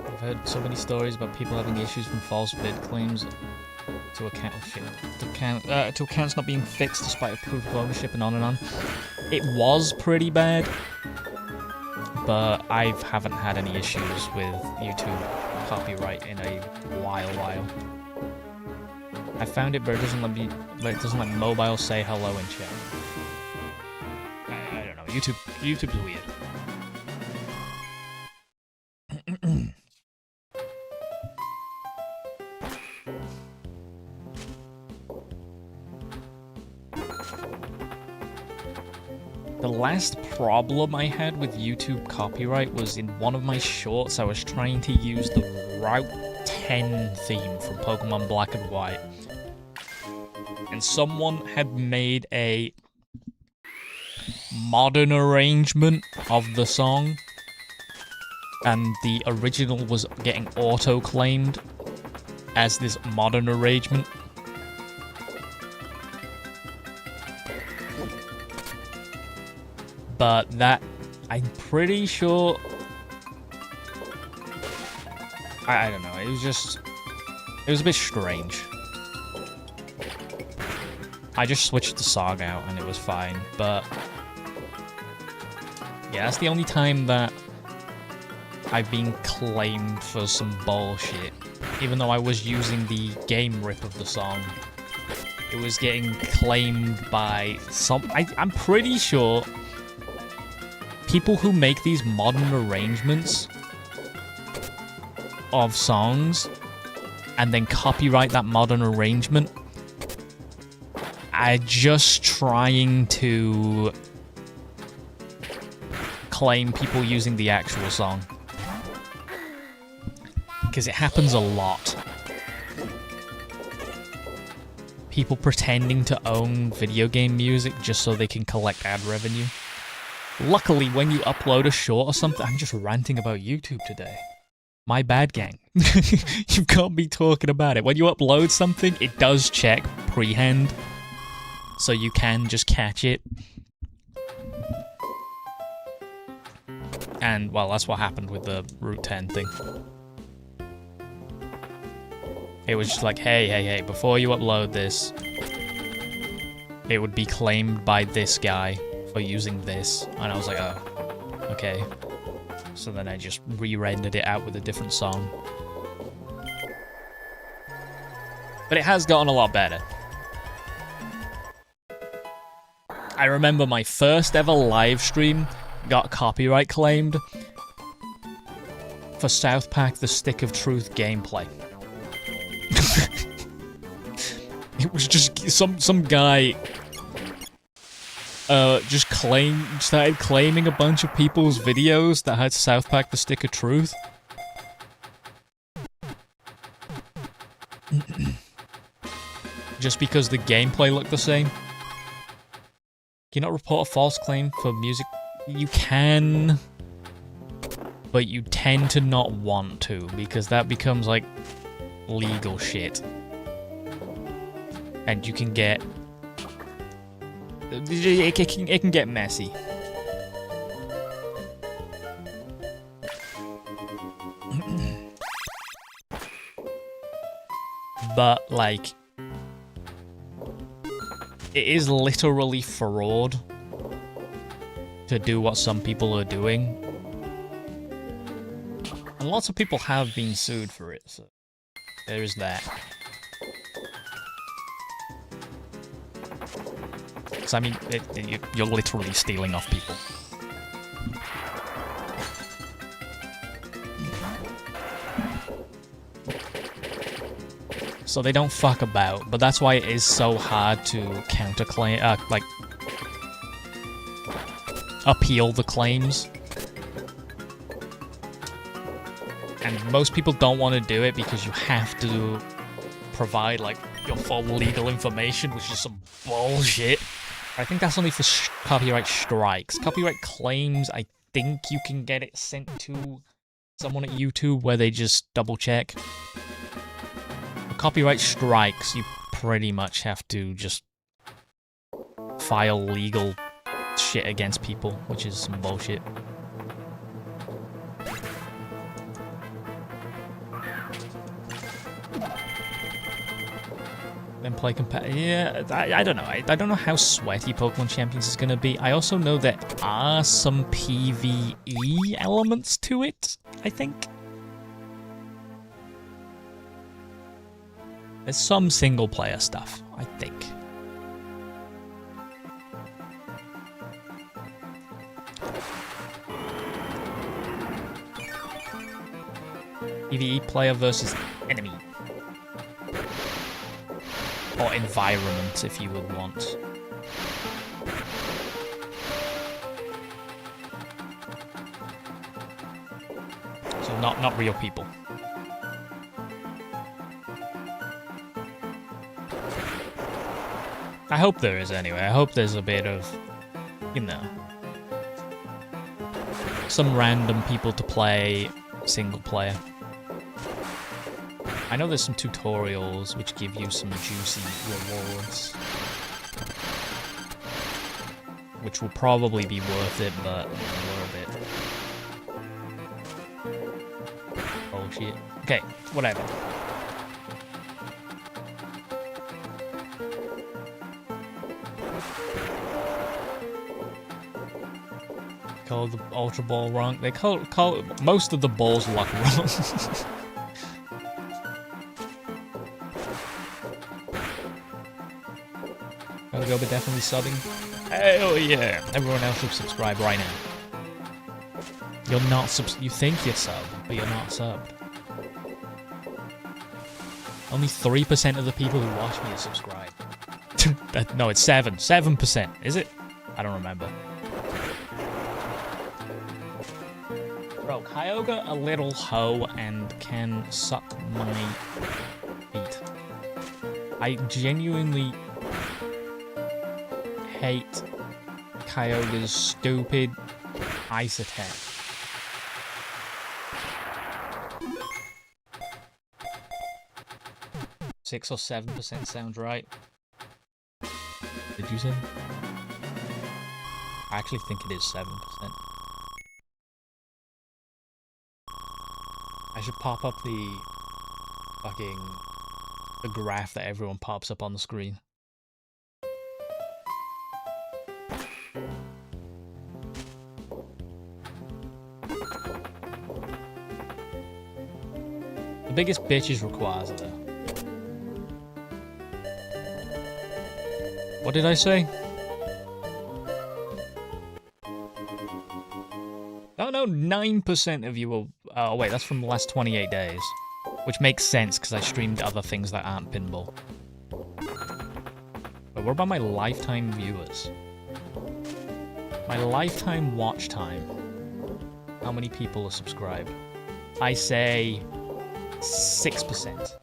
I've heard so many stories about people having issues from false bid claims to accounts not being fixed despite a proof of ownership and on and on. It was pretty bad, but I haven't had any issues with YouTube copyright in a while. I found it, but it doesn't let me. But it doesn't let mobile say hello in chat. I don't know. YouTube's weird. The last problem I had with YouTube copyright was in one of my shorts. I was trying to use the Route 10 theme from Pokemon Black and White. And someone had made a modern arrangement of the song. And the original was getting auto-claimed as this modern arrangement. But that, I'm pretty sure... I don't know, it was a bit strange. I just switched the song out and it was fine, but... yeah, that's the only time that I've been claimed for some bullshit. Even though I was using the game rip of the song. It was getting claimed by some... I'm pretty sure... people who make these modern arrangements of songs and then copyright that modern arrangement are just trying to claim people using the actual song. Because it happens a lot. People pretending to own video game music just so they can collect ad revenue. Luckily, when you upload a short or something... I'm just ranting about YouTube today. My bad, gang. You've got me talking about it. When you upload something, it does check pre-hand. So you can just catch it. And, well, that's what happened with the Route 10 thing. It was just like, hey, before you upload this, it would be claimed by this guy for using this. And I was like, oh, okay. So then I just re-rendered it out with a different song. But it has gotten a lot better. I remember my first ever live stream got copyright claimed for South Park The Stick of Truth gameplay. It was just some guy just started claiming a bunch of people's videos that had South Park The Stick of Truth. Just because the gameplay looked the same. Can you not report a false claim for music? You can, but you tend to not want to, because that becomes like legal shit. And you can get... It can get messy. But, like... It is literally fraud to do what some people are doing. And lots of people have been sued for it, so there is that. Because, I mean, you're literally stealing off people. So they don't fuck about, but that's why it is so hard to counterclaim, like, appeal the claims. And most people don't want to do it because you have to provide, like, your full legal information, which is some bullshit. I think that's only for copyright strikes. Copyright claims, I think you can get it sent to someone at YouTube where they just double check. For copyright strikes, you pretty much have to just file legal shit against people, which is some bullshit. Then play yeah, I don't know. I don't know how sweaty Pokemon Champions is going to be. I also know there are some PvE elements to it, I think. There's some single-player stuff, I think. PvE player versus enemy. Or environment, if you would want. So not real people. I hope there is anyway. I hope there's a bit of, you know, some random people to play single player. I know there's some tutorials which give you some juicy rewards, which will probably be worth it, but a little bit. Oh shit. Okay, whatever. Call the Ultra Ball wrong. They call most of the balls luck wrong. Go, but definitely subbing. Hell yeah! Everyone else should subscribe right now. You're not you think you're subbed, but you're not subbed. Only 3% of the people who watch me are subscribed. No, it's 7%. Is it? I don't remember. Bro, Kyogre a little hoe and can suck my feet. I genuinely hate Kyogre's stupid ice attack. Six or 7% sounds right. Did you say? I actually think it is 7%. I should pop up the graph that everyone pops up on the screen. The biggest bitch is Rayquaza though. What did I say? Oh no, 9% of you will... Oh wait, that's from the last 28 days. Which makes sense, because I streamed other things that aren't Pinball. But what about my lifetime viewers? My lifetime watch time. How many people are subscribed? I say... 6%.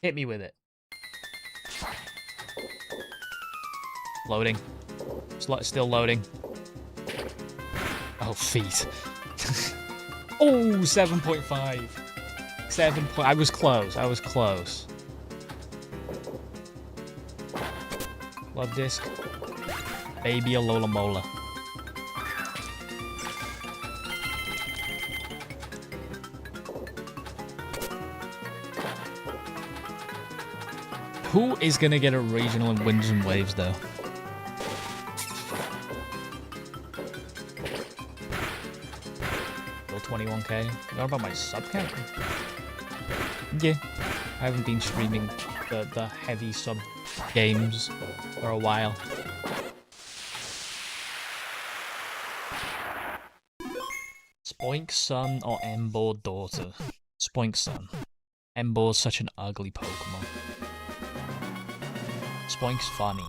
Hit me with it. Loading. Still loading. Oh, feet. Oh, 7.5. 7. I was close. I was close. Love disc. Baby Alola Mola. Who is gonna get a regional in Winds and Waves though? Still 21k. What about my sub count? Yeah, I haven't been streaming the heavy sub games for a while. Spoink son or Emboar daughter? Spoink son. Emboar's such an ugly Pokemon. Spoink's funny.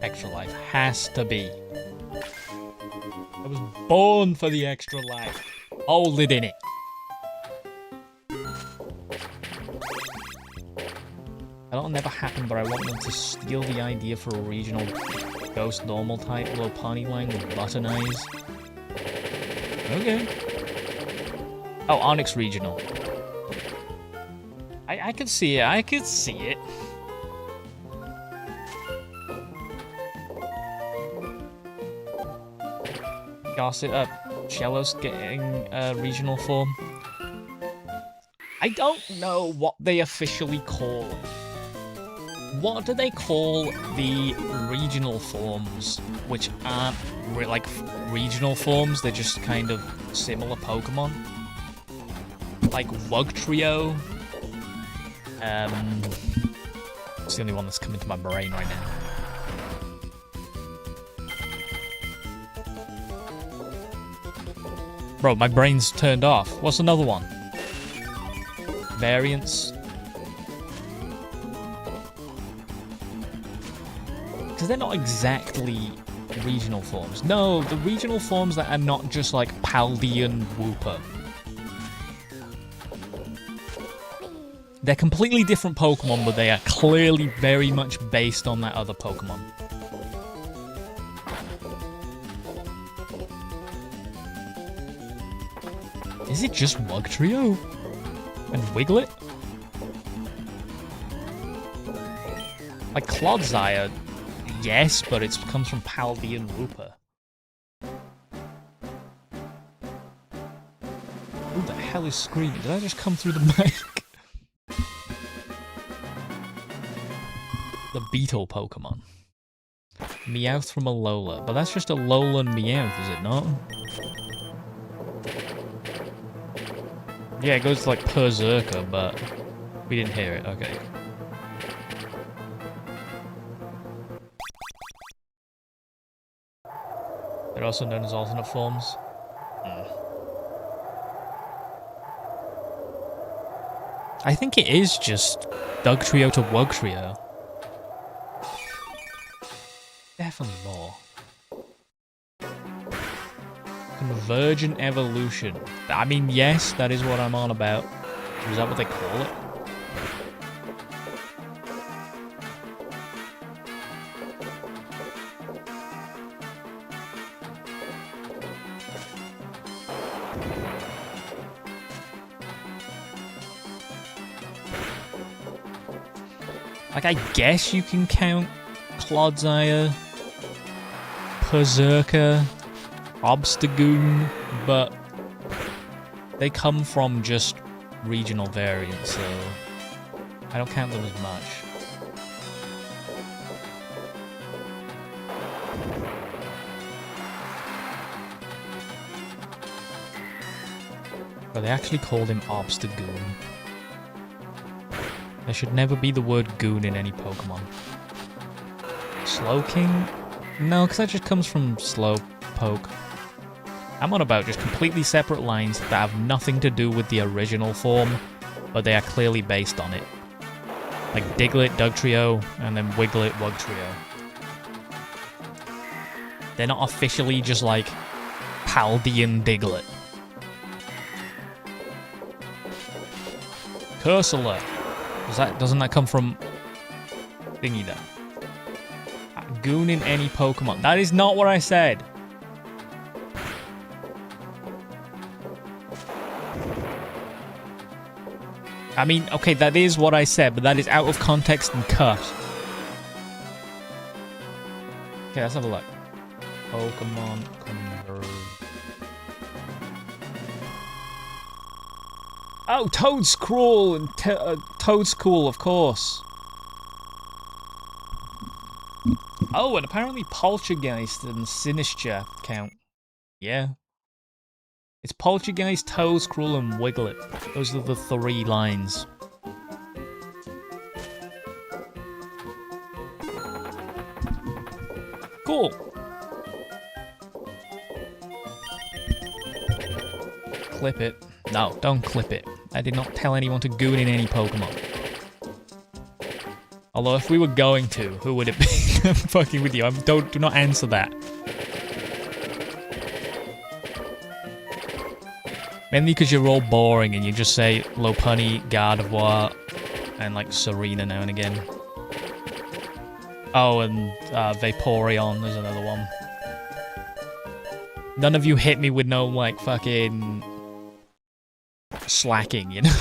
Extra life has to be. I was born for the extra life. Hold it in it. That'll never happen, but I want them to steal the idea for a regional ghost normal type Lopunny line with button eyes. Okay. Oh, Onyx regional. I could see it. I could see it. Gossip up. Shellos getting a regional form. I don't know what they officially call it. What do they call the regional forms, which aren't like regional forms? They're just kind of similar Pokemon, like Wugtrio. It's the only one that's coming to my brain right now. Bro, my brain's turned off. What's another one? Variants. Because they're not exactly regional forms. No, the regional forms that are not just like Paldean Wooper. They're completely different Pokemon, but they are clearly very much based on that other Pokemon. Is it just Wugtrio? And Wiglet? Like Clodsire, yes, but it comes from Paldean Wooper. Who the hell is screaming? Did I just come through the mic? The Beetle Pokemon. Meowth from Alola. But that's just Alolan Meowth, is it not? Yeah, it goes like Berserker, but we didn't hear it. Okay. They're also known as alternate forms. I think it is just Dugtrio to Wugtrio. Definitely more. Convergent evolution. I mean, yes, that is what I'm on about. Is that what they call it? Like, I guess you can count Clodsire, Berserker, Obstagoon, but they come from just regional variants, so I don't count them as much. But they actually called him Obstagoon. There should never be the word goon in any Pokemon. Slowking? No, because that just comes from Slowpoke. I'm on about just completely separate lines that have nothing to do with the original form, but they are clearly based on it. Like Diglett, Dugtrio, and then Wiglet, Wugtrio. They're not officially just like Paldean Diglett. Cursula. Doesn't that come from thingy then? Goon in any Pokemon. That is not what I said. I mean, okay, that is what I said, but that is out of context and cut. Okay, let's have a look. Pokemon Converge. Oh, Toedscruel and Toedscool, of course. Oh, and apparently Poltergeist and Sinistra count. Yeah. It's Poltergeist, Toedscruel, and Wiglet. Those are the 3 lines. Cool. Clip it. No, don't clip it. I did not tell anyone to goon in any Pokemon. Although if we were going to, who would it be? I'm fucking with you. Do not answer that. Mainly because you're all boring and you just say Lopunny, Gardevoir, and like Serena now and again. Oh, and Vaporeon, there's another one. None of you hit me with no like fucking slacking, you know?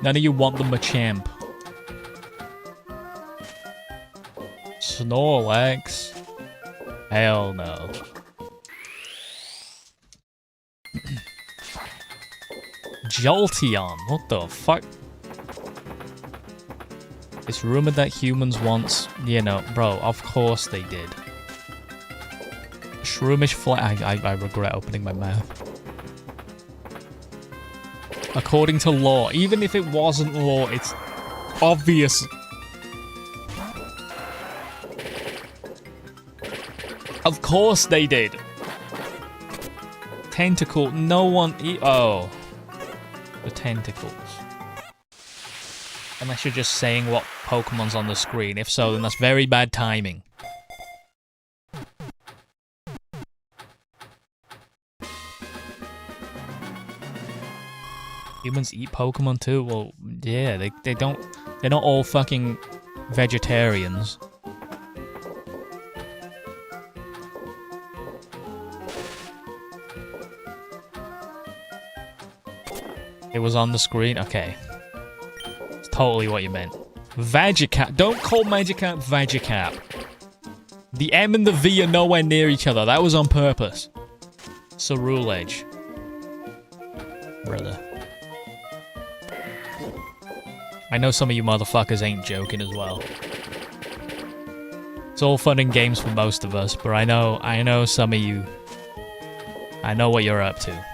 None of you want the Machamp. Snorlax? Hell no. Jolteon? What the fuck? It's rumored that humans once... You know, bro, of course they did. Shroomish fly... I regret opening my mouth. According to lore. Even if it wasn't lore, it's obvious... Of course they did. Tentacle. No one... Oh. The tentacles. Unless you're just saying what Pokemon's on the screen. If so, then that's very bad timing. Humans eat Pokemon too? Well, yeah, they don't... They're not all fucking vegetarians. It was on the screen? Okay. It's totally what you meant. Vagicat. Don't call Magikarp Vagicarp. The M and the V are nowhere near each other. That was on purpose. Cerulege. Brother. I know some of you motherfuckers ain't joking as well. It's all fun and games for most of us, but I know some of you... I know what you're up to.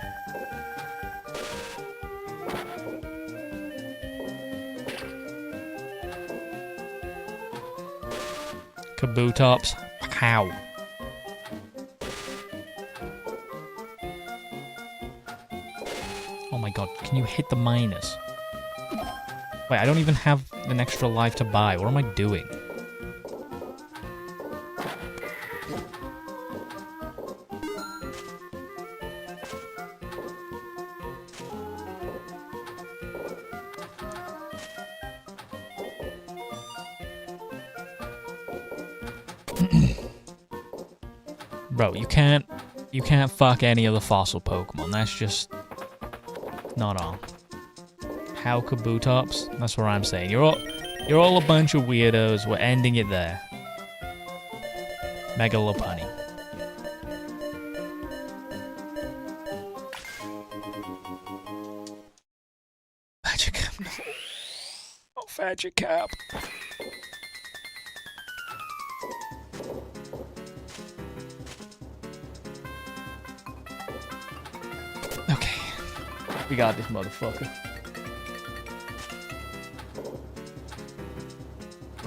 Kabutops. How? god, can you hit the minus? Wait, I don't even have an extra life to buy. What am I doing? Bro, you can't fuck any of the fossil Pokemon. That's just not on. How Kabutops? That's what I'm saying. You're all a bunch of weirdos. We're ending it there. Mega Lopunny. Magikarp, no. Oh, Magikarp. Okay. We got this motherfucker.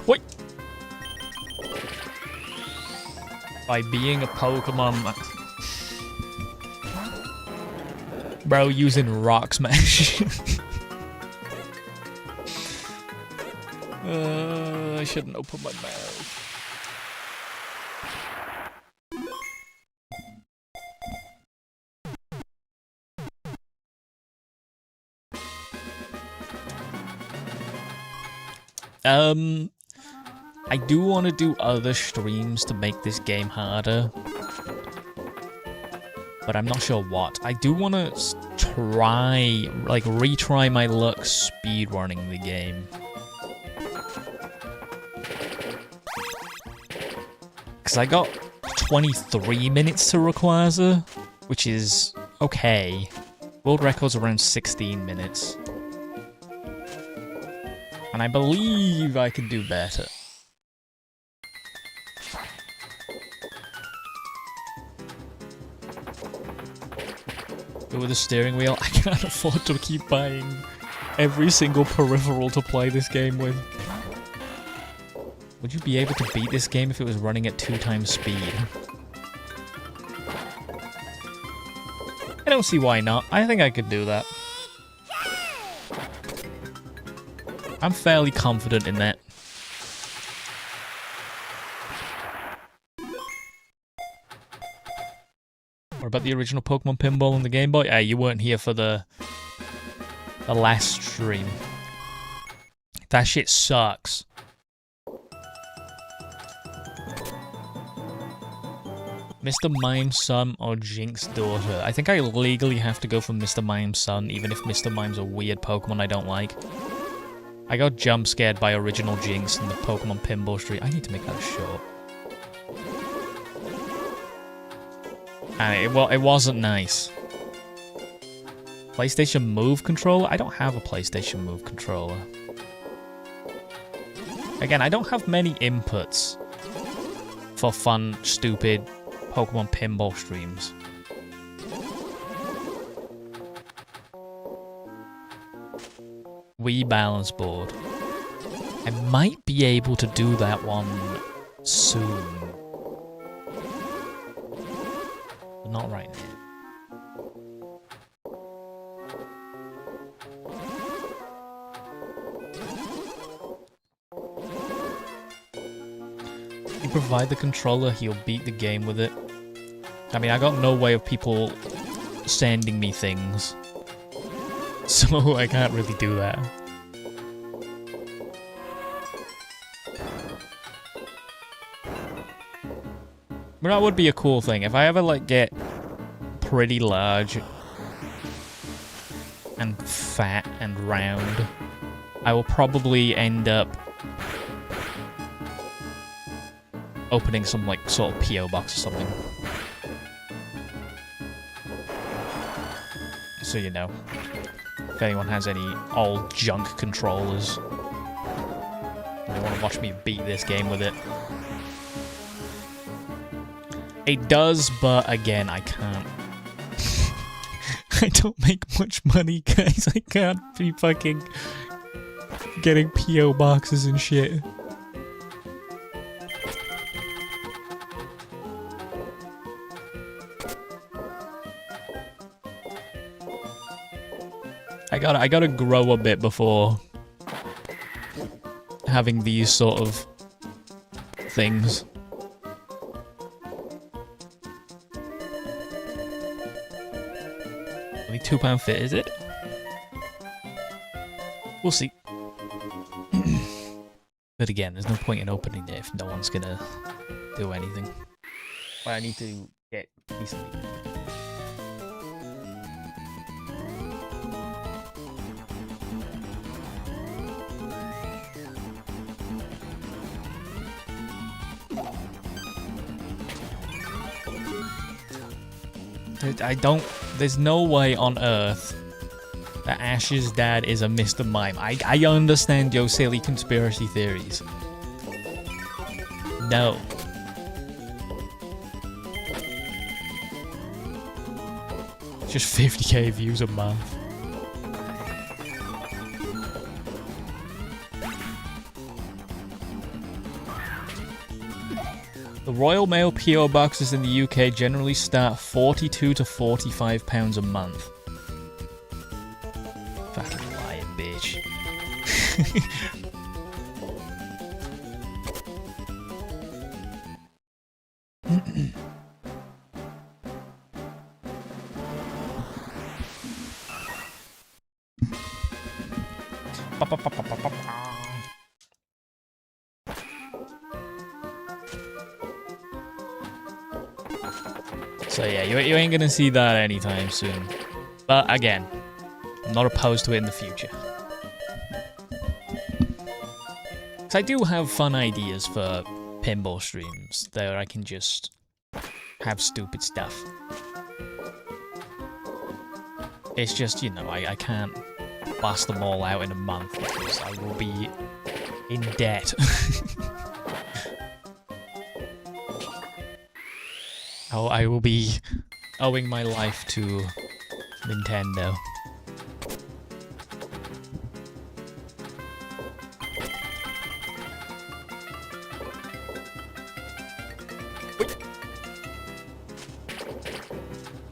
What? By being a Pokemon... Bro, using Rock Smash. I shouldn't open my mouth. I do want to do other streams to make this game harder. But I'm not sure what. I do want to try, like, retry my luck speedrunning the game. Because I got 23 minutes to Rayquaza, which is okay. World record's around 16 minutes. And I believe I could do better. But with a steering wheel, I can't afford to keep buying every single peripheral to play this game with. Would you be able to beat this game if it was running at 2 times speed? I don't see why not. I think I could do that. I'm fairly confident in that. What about the original Pokemon Pinball on the Game Boy? You weren't here for the last stream. That shit sucks. Mr. Mime's son or Jinx's daughter? I think I legally have to go for Mr. Mime's son, even if Mr. Mime's a weird Pokemon I don't like. I got jump scared by original Jinx in the Pokemon Pinball Street. I need to make that short. And it wasn't nice. PlayStation Move controller? I don't have a PlayStation Move controller. Again, I don't have many inputs for fun, stupid Pokemon Pinball streams. Wii balance board. I might be able to do that one soon. But not right now. If you provide the controller, he'll beat the game with it. I mean, I got no way of people sending me things. So I can't really do that. But that would be a cool thing. If I ever, like, get pretty large and fat and round, I will probably end up opening some, like, sort of P.O. box or something. So, you know. If anyone has any old junk controllers, they want to watch me beat this game with it. It does, but again, I can't. I don't make much money, guys. I can't be fucking getting P.O. boxes and shit. I gotta grow a bit before having these sort of things. Only £2 fit, is it? We'll see. But again, there's no point in opening it if no one's gonna do anything. But I need to get decently. There's no way on earth that Ash's dad is a Mr. Mime. I understand your silly conspiracy theories. No. It's just 50k views a month. The Royal Mail PO boxes in the UK generally start £42 to £45 a month. Fucking lying bitch. So yeah, you ain't gonna see that anytime soon. But again, I'm not opposed to it in the future. Because I do have fun ideas for pinball streams where I can just have stupid stuff. It's just, you know, I can't blast them all out in a month because I will be in debt. I will be owing my life to Nintendo.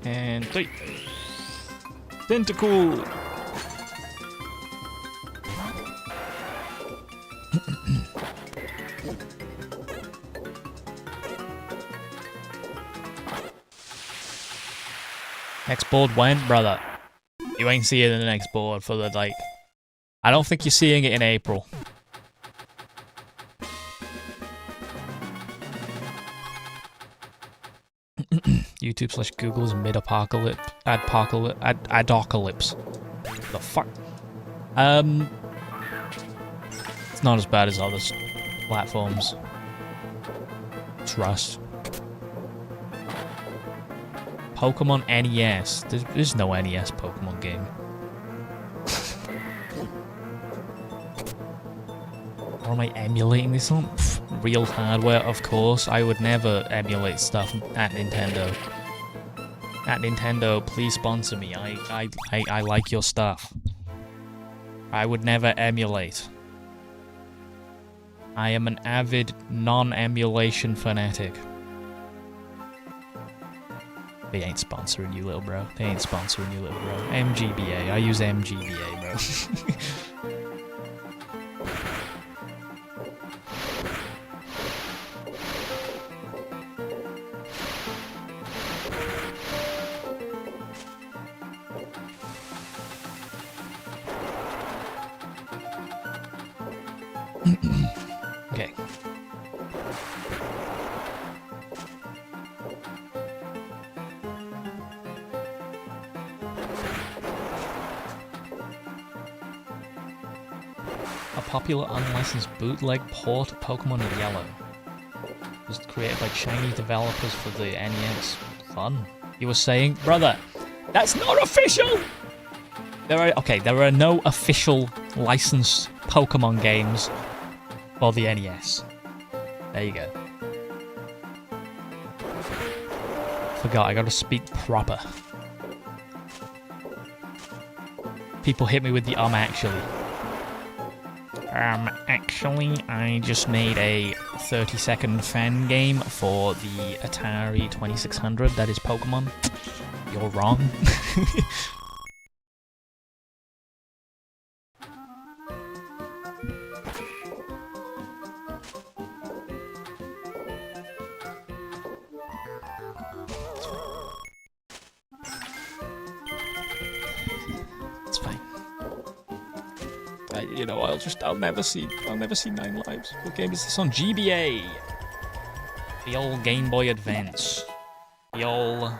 And 3. Tentacle! Next board went, brother. You ain't seeing the next board for the, like... I don't think you're seeing it in April. YouTube/Google's mid-apocalypse... Adocalypse. The fuck? It's not as bad as other platforms. Trust. Pokemon NES. There's no NES Pokemon game. Or am I emulating this on? Real hardware, of course. I would never emulate stuff at Nintendo. At Nintendo, please sponsor me. I like your stuff. I would never emulate. I am an avid non-emulation fanatic. They ain't sponsoring you, little bro. They ain't sponsoring you, little bro. MGBA. I use MGBA, bro. Okay. A popular unlicensed bootleg port of Pokemon Yellow. It was created by Chinese developers for the NES. Fun. You were saying, brother, that's not official! There are no official licensed Pokemon games for the NES. There you go. Forgot, I gotta speak proper. People hit me with the actually. Actually, I just made a 30-second fan game for the Atari 2600 that is Pokemon. You're wrong. It's fine. You know, I'll never see 9 lives. What game is this on? GBA. The old Game Boy Advance. The old...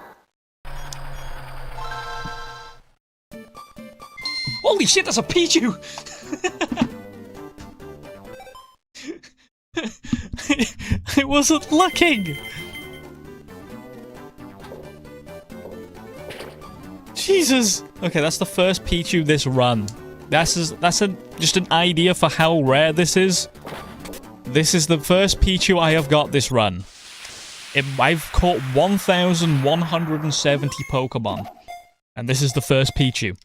Holy shit, that's a Pichu! I wasn't looking! Jesus! Okay, that's the first Pichu this run. That's just an idea for how rare this is. This is the first Pichu I have got this run. I've caught 1,170 Pokemon. And this is the first Pichu.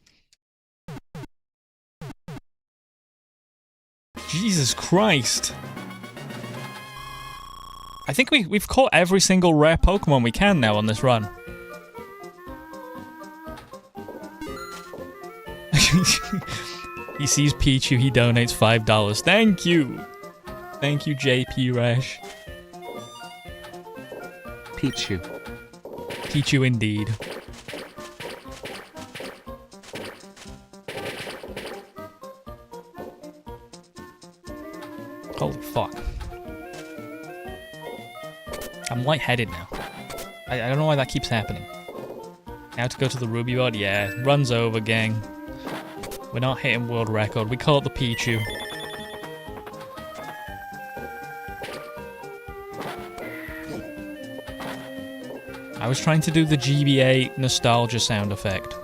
Jesus Christ. I think we've caught every single rare Pokemon we can now on this run. He sees Pichu, he donates $5. Thank you! Thank you, JP Rash. Pichu. Pichu indeed. Holy fuck. I'm lightheaded now. I don't know why that keeps happening. I have to go to the Ruby Bod? Yeah, run's over, gang. We're not hitting world record. We call it the Pichu. I was trying to do the GBA nostalgia sound effect.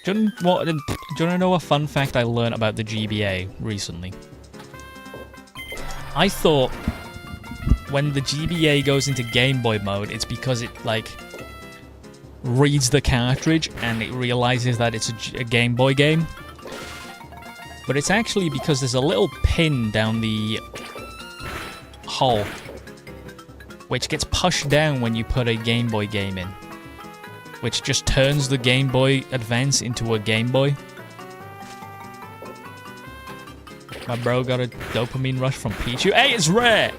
Do you want to know a fun fact I learned about the GBA recently? I thought when the GBA goes into Game Boy mode, it's because it, like, reads the cartridge and it realizes that it's a Game Boy game. But it's actually because there's a little pin down the hull, which gets pushed down when you put a Game Boy game in, which just turns the Game Boy Advance into a Game Boy. My bro got a dopamine rush from Pichu. Hey, it's rare!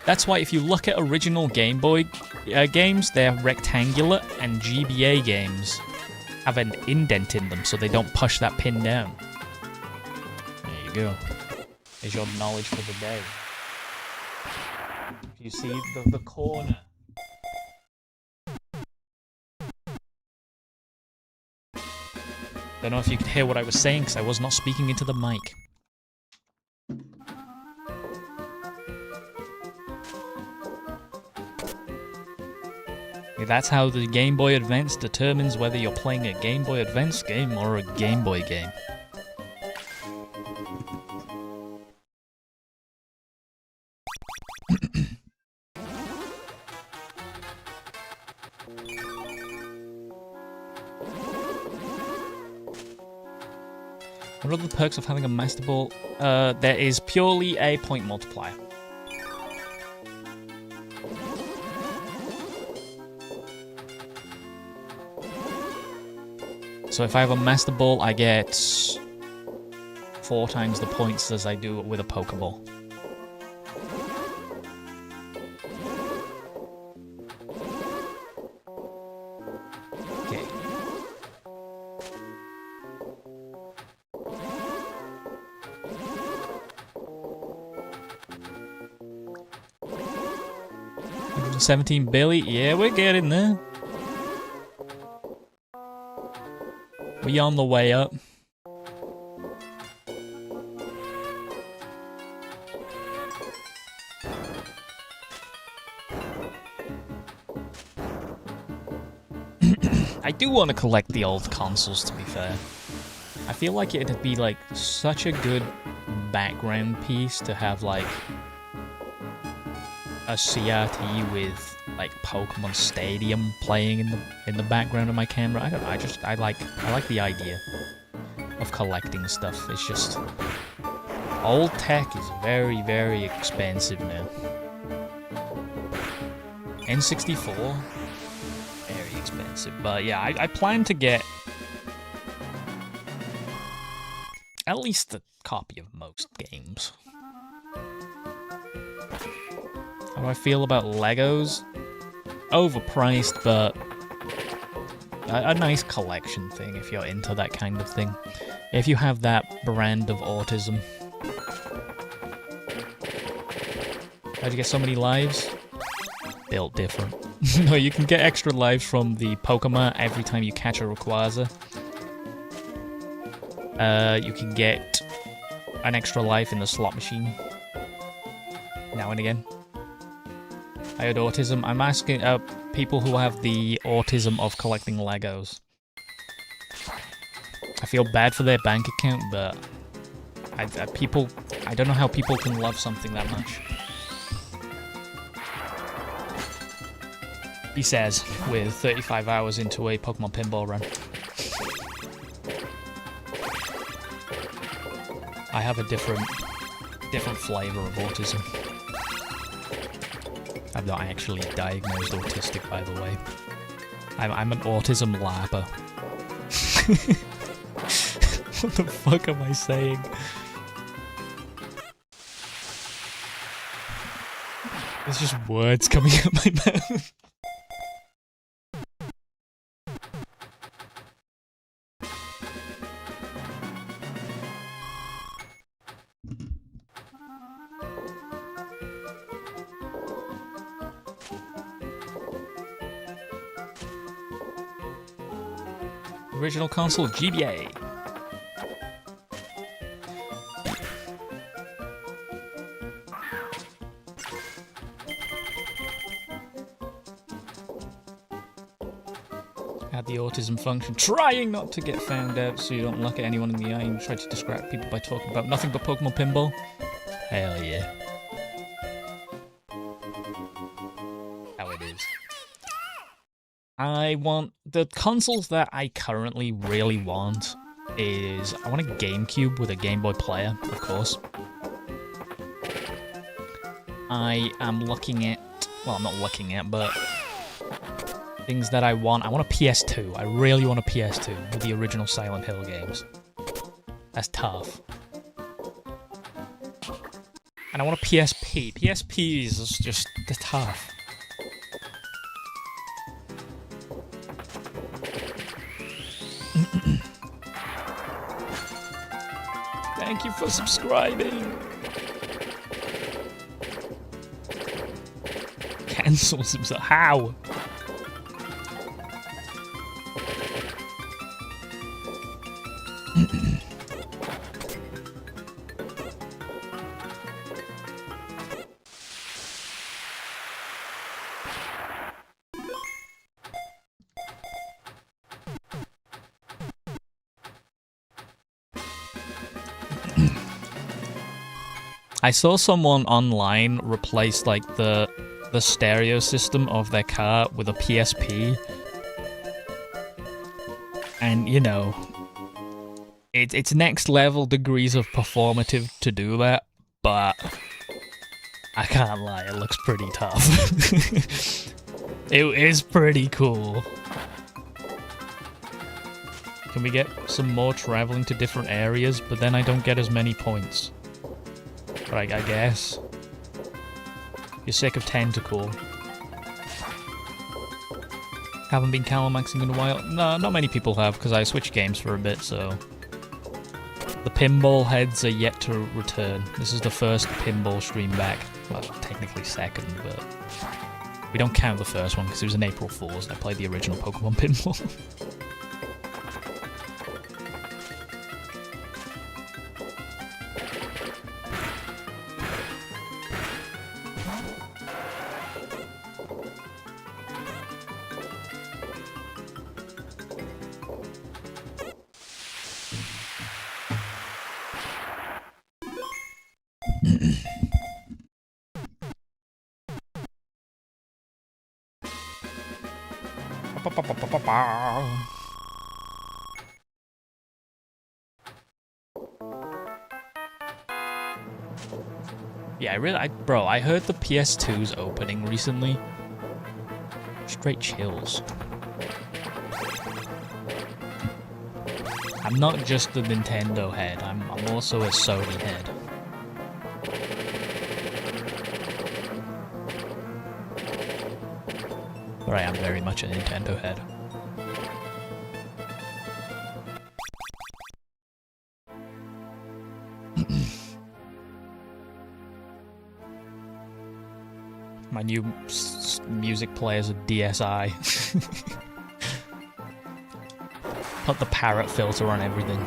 That's why if you look at original Game Boy games, they're rectangular, and GBA games have an indent in them so they don't push that pin down. There you go. There's your knowledge for the day. You see the corner. Don't know if you could hear what I was saying because I was not speaking into the mic. That's how the Game Boy Advance determines whether you're playing a Game Boy Advance game or a Game Boy game. What are the perks of having a Master Ball? There is purely a point multiplier. So if I have a Master Ball, I get 4 times the points as I do with a Pokeball. Okay. $117 Billy? Yeah, we're getting there. We on the way up. I do want to collect the old consoles, to be fair. I feel like it'd be like such a good background piece to have like a CRT with like Pokemon Stadium playing in the background of my camera. I don't know, I like the idea of collecting stuff. It's just old tech is very, very expensive now. N64. There you expensive. But yeah, I plan to get at least a copy of most games. How do I feel about Legos? Overpriced, but a nice collection thing if you're into that kind of thing. If you have that brand of autism. How'd you get so many lives? Built different. No, you can get extra lives from the Pokemon every time you catch a Rayquaza. You can get an extra life in the slot machine. Now and again. I had autism. I'm asking people who have the autism of collecting Legos. I feel bad for their bank account, but I don't know how people can love something that much. He says, with 35 hours into a Pokemon Pinball run. I have a different flavor of autism. I'm not actually diagnosed autistic, by the way. I'm an autism lapper. What the fuck am I saying? There's just words coming out my mouth. Original console GBA. Add the autism function, trying not to get found out so you don't look at anyone in the eye and try to distract people by talking about nothing but Pokemon Pinball. Hell yeah. How it is. I want the consoles that I currently really want is I want a GameCube with a Game Boy player, of course. I am looking at, well, I'm not looking at, but things that I want. I want a PS2. I really want a PS2 with the original Silent Hill games. That's tough. And I want a PSP. PSP is just tough. Thank you for subscribing. Cancels himself. How? I saw someone online replace like the stereo system of their car with a PSP. And you know, it's next level degrees of performative to do that, but I can't lie, it looks pretty tough. It is pretty cool. Can we get some more traveling to different areas, but then I don't get as many points. Right, I guess. You're sick of Tentacle. Haven't been Calamaxing in a while? No, not many people have, because I switched games for a bit, so... The pinball heads are yet to return. This is the first pinball stream back. Well, technically second, but... We don't count the first one, because it was an April Fool's, and I played the original Pokemon Pinball. Yeah, bro, I heard the PS2's opening recently. Straight chills. I'm not just a Nintendo head, I'm also a Sony head. But I am very much a Nintendo head. My new music player's a DSi. Put the parrot filter on everything.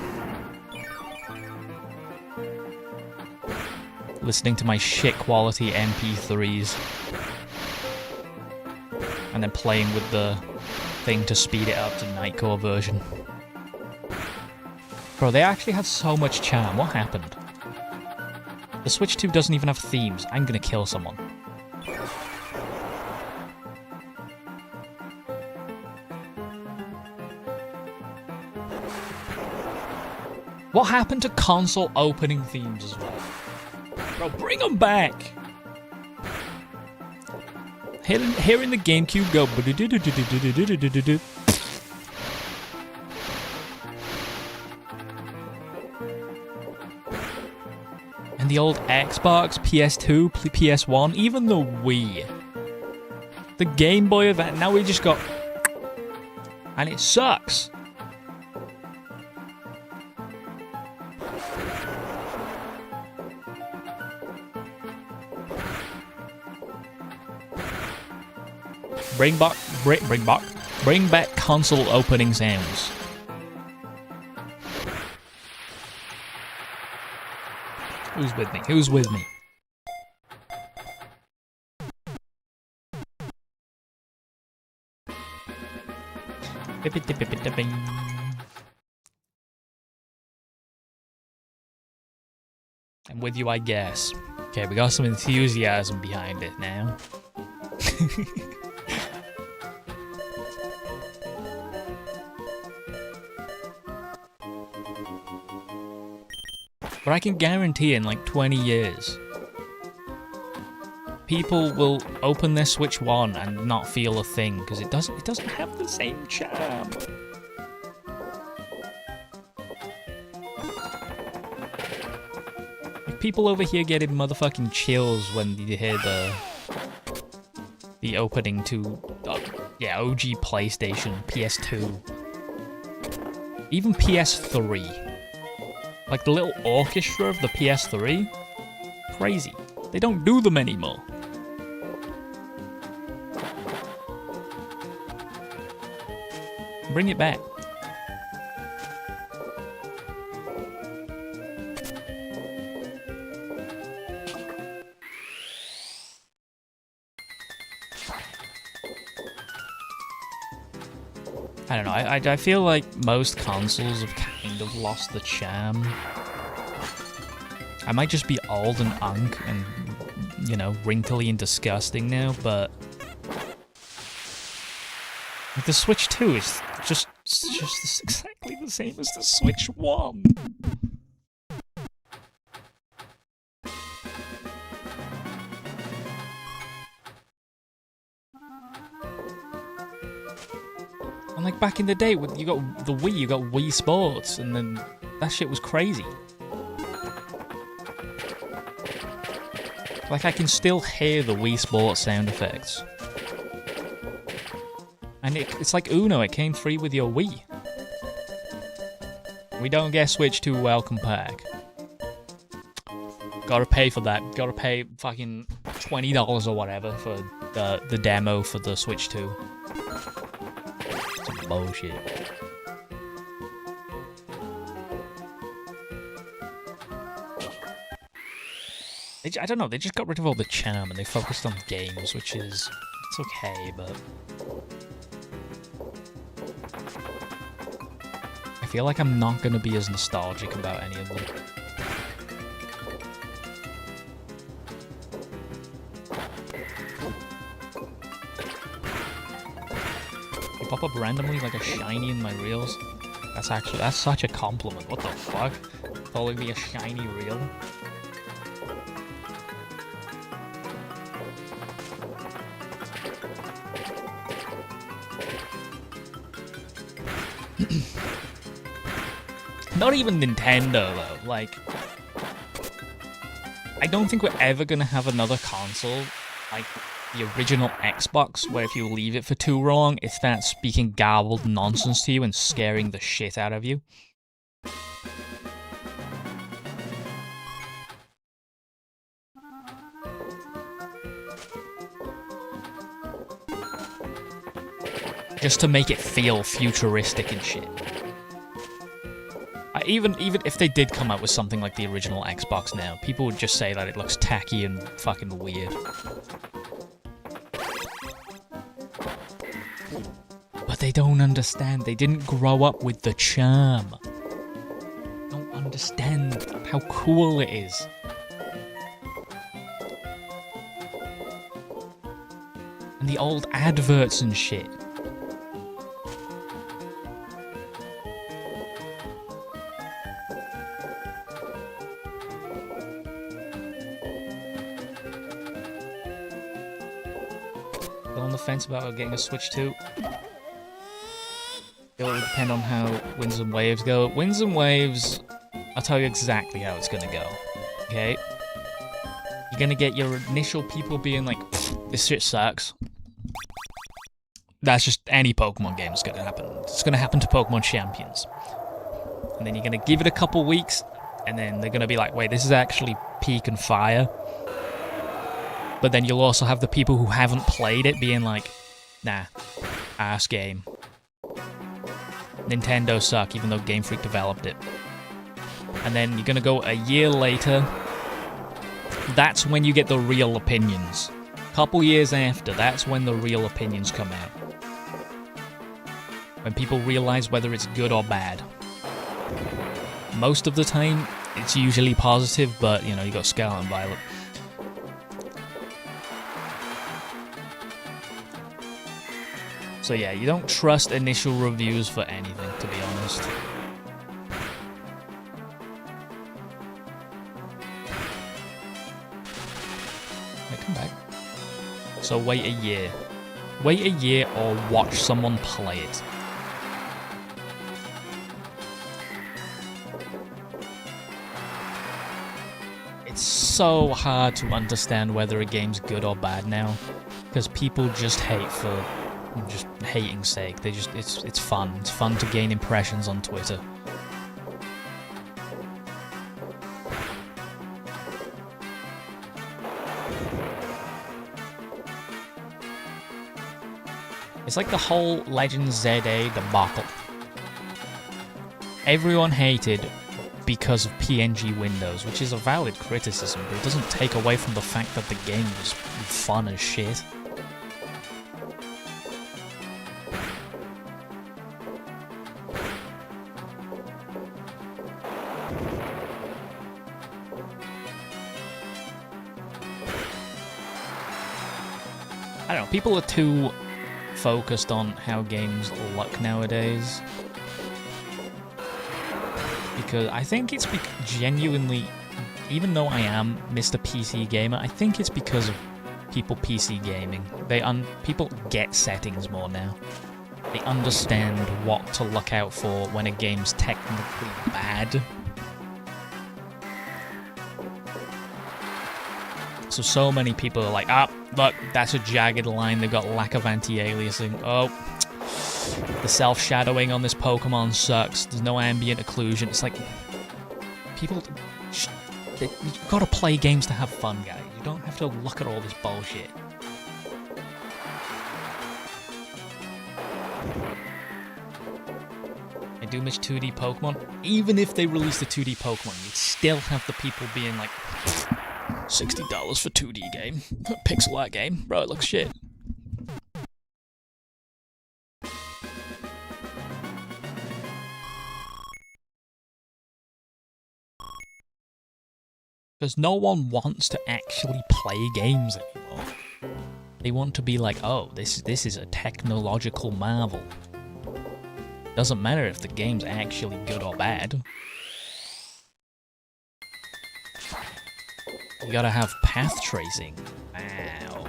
Listening to my shit quality MP3s. And then playing with the thing to speed it up to Nightcore version. Bro, they actually had so much charm. What happened? The Switch 2 doesn't even have themes. I'm gonna kill someone. What happened to console opening themes as well? Bro, bring them back! Hearing the GameCube go... And the old Xbox, PS2, PS1, even the Wii. The Game Boy Advance, now we just got... And it sucks. Bring back console opening sounds. Who's with me? Who's with me? I'm with you, I guess. Okay, we got some enthusiasm behind it now. But I can guarantee in like 20 years, people will open their Switch 1 and not feel a thing because it doesn't have the same charm. Like people over here getting motherfucking chills when you hear the opening to OG PlayStation, PS2, even PS3. Like the little orchestra of the PS3? Crazy. They don't do them anymore. Bring it back. I don't know, I feel like most consoles have kind of lost the charm. I might just be old and unk and, you know, wrinkly and disgusting now, but... the Switch 2 is just exactly the same as the Switch 1. And like back in the day, when you got the Wii, you got Wii Sports, and then that shit was crazy. Like I can still hear the Wii Sports sound effects. And it's like Uno, it came free with your Wii. We don't get Switch 2 welcome pack. Gotta pay for that. Gotta pay fucking $20 or whatever for the demo for the Switch 2. Some bullshit. I don't know, they just got rid of all the charm and they focused on games, which is... it's okay, but... I feel like I'm not gonna be as nostalgic about any of them. You pop up randomly like a shiny in my reels. That's such a compliment. What the fuck? Calling me a shiny reel? Not even Nintendo, though. Like, I don't think we're ever gonna have another console like the original Xbox, where if you leave it for too long, it starts speaking garbled nonsense to you and scaring the shit out of you. Just to make it feel futuristic and shit. Even if they did come out with something like the original Xbox now, people would just say that it looks tacky and fucking weird. But they don't understand. They didn't grow up with the charm. They don't understand how cool it is. And the old adverts and shit. On the fence about getting a Switch 2. It will depend on how Winds and Waves go. Winds and Waves, I'll tell you exactly how it's gonna go. Okay? You're gonna get your initial people being like, this shit sucks. That's just any Pokemon game is gonna happen. It's gonna happen to Pokemon Champions. And then you're gonna give it a couple weeks, and then they're gonna be like, wait, this is actually peak and fire. But then you'll also have the people who haven't played it being like, nah, ass game. Nintendo suck, even though Game Freak developed it. And then you're gonna go a year later. That's when you get the real opinions. Couple years after, that's when the real opinions come out. When people realize whether it's good or bad. Most of the time, it's usually positive, but, you know, you got Scarlet and Violet. So yeah, you don't trust initial reviews for anything, to be honest. Wait, come back. So wait a year. Wait a year or watch someone play it. It's so hard to understand whether a game's good or bad now, because people just hate for just hating's sake. They just it's fun. It's fun to gain impressions on Twitter. It's like the whole Legend ZA debacle. Everyone hated because of PNG windows, which is a valid criticism, but it doesn't take away from the fact that the game was fun as shit. I don't know, people are too focused on how games look nowadays. Because I think it's genuinely, even though I am Mr. PC Gamer, I think it's because of people PC gaming. People get settings more now. They understand what to look out for when a game's technically bad. So many people are like, look, that's a jagged line, they've got lack of anti-aliasing. Oh, the self-shadowing on this Pokemon sucks, there's no ambient occlusion. It's like, people, you've got to play games to have fun, guys. You don't have to look at all this bullshit. I do miss 2D Pokemon. Even if they released a 2D Pokemon, you'd still have the people being like, $60 for 2D game. Pixel art game. Bro, it looks shit. Because no one wants to actually play games anymore. They want to be like, oh, this is a technological marvel. Doesn't matter if the game's actually good or bad. You gotta have path tracing. Wow.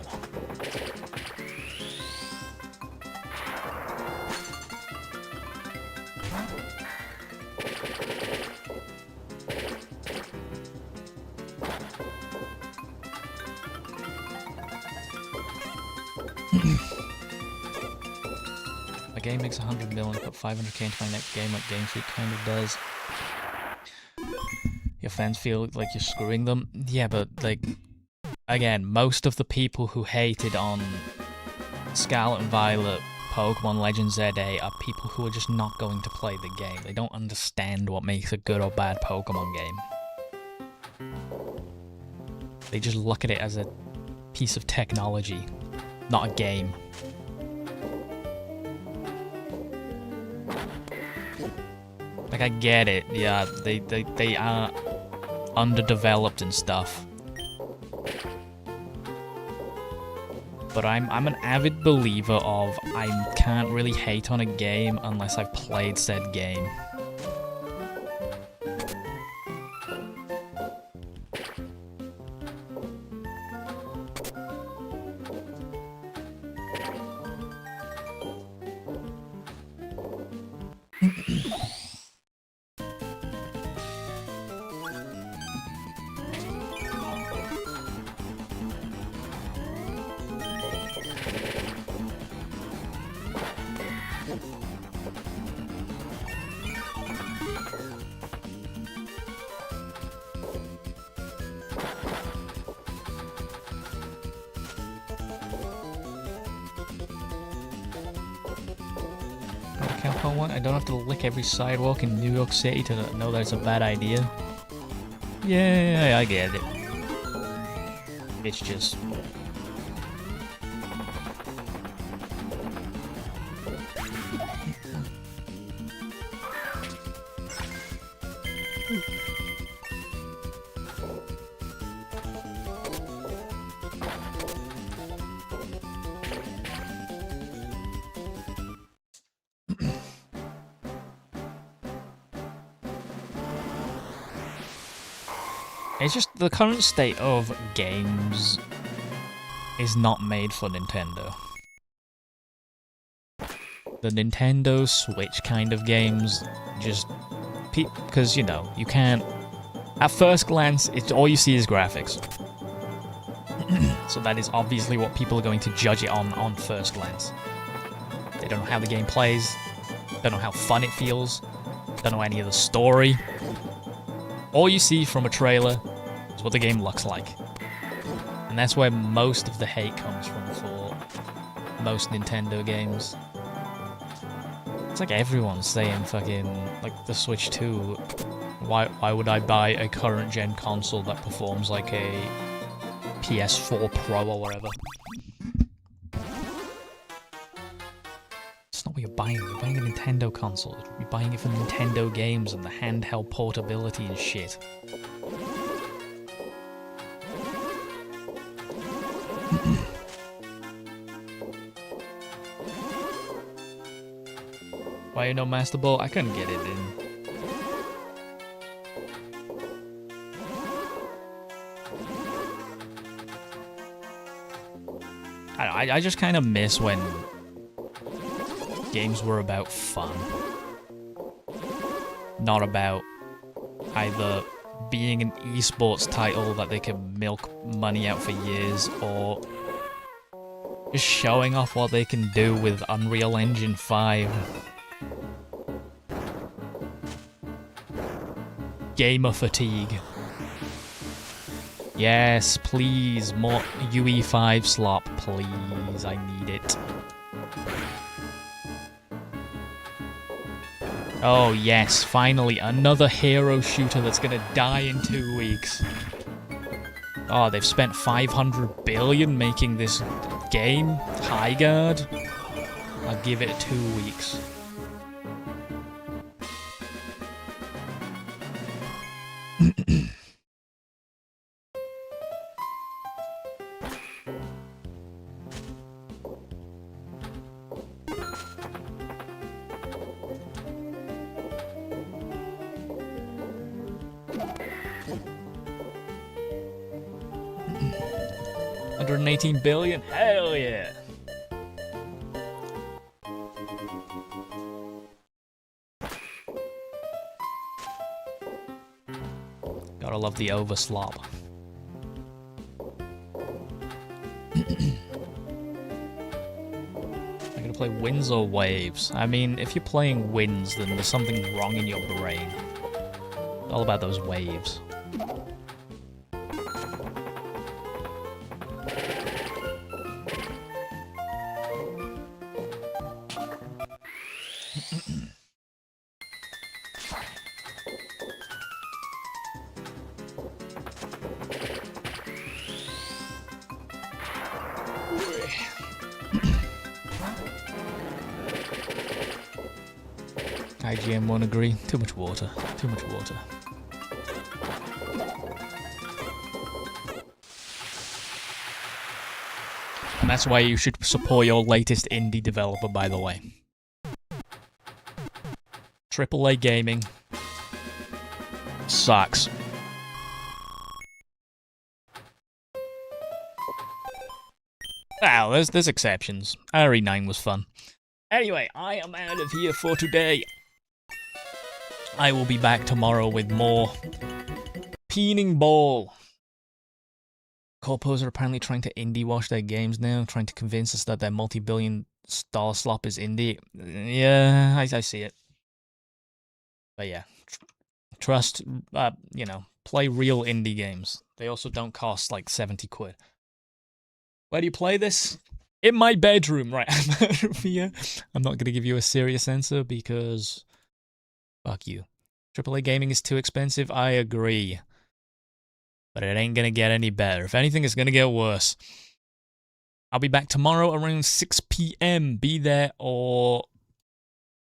game makes 100 million, put 500k into my next game like Game Freak kind of does. Your fans feel like you're screwing them. Yeah, but like, again, most of the people who hated on Scarlet and Violet Pokemon Legends ZA are people who are just not going to play the game. They don't understand what makes a good or bad Pokemon game. They just look at it as a piece of technology, not a game. Like, I get it, yeah, they are underdeveloped and stuff. But I'm an avid believer of I can't really hate on a game unless I've played said game. I don't have to lick every sidewalk in New York City to know that's a bad idea. Yeah, I get it. It's just... It's just the current state of games is not made for Nintendo. The Nintendo Switch kind of games just... because, you know, you can't... At first glance, all you see is graphics. So that is obviously what people are going to judge it on first glance. They don't know how the game plays, don't know how fun it feels, don't know any of the story. All you see from a trailer is what the game looks like. And that's where most of the hate comes from for most Nintendo games. It's like everyone's saying fucking, like, the Switch 2, why would I buy a current gen console that performs like a PS4 Pro or whatever? It's not what you're buying a Nintendo console. You're buying it for Nintendo games and the handheld portability and shit. Why no Master Ball? I couldn't get it in. I just kind of miss when games were about fun. Not about either being an esports title that they can milk money out for years, or just showing off what they can do with Unreal Engine 5. Gamer fatigue. Yes, please, more UE5 slop, please, I need it. Oh yes, finally, another hero shooter that's gonna die in 2 weeks. Oh, they've spent 500 billion making this game? High Guard? I'll give it 2 weeks. $118 billion? Hell yeah! Gotta love the overslop. I'm gonna play wins or waves? I mean, if you're playing wins, then there's something wrong in your brain. It's all about those waves. IGM won't agree. Too much water. Too much water. And that's why you should support your latest indie developer, by the way. AAA gaming sucks. Wow, there's exceptions. RE9 was fun. Anyway, I am out of here for today. I will be back tomorrow with more Pinball. Corpos are apparently trying to indie wash their games now, trying to convince us that their multi-billion-dollar slop is indie. Yeah, I see it. But yeah, trust, you know, play real indie games. They also don't cost like 70 quid. Where do you play this? In my bedroom, right? I'm not going to give you a serious answer because fuck you. AAA gaming is too expensive, I agree. But it ain't going to get any better. If anything, it's going to get worse. I'll be back tomorrow around 6 p.m. Be there or...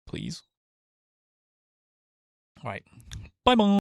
please. Alright. Bye-bye.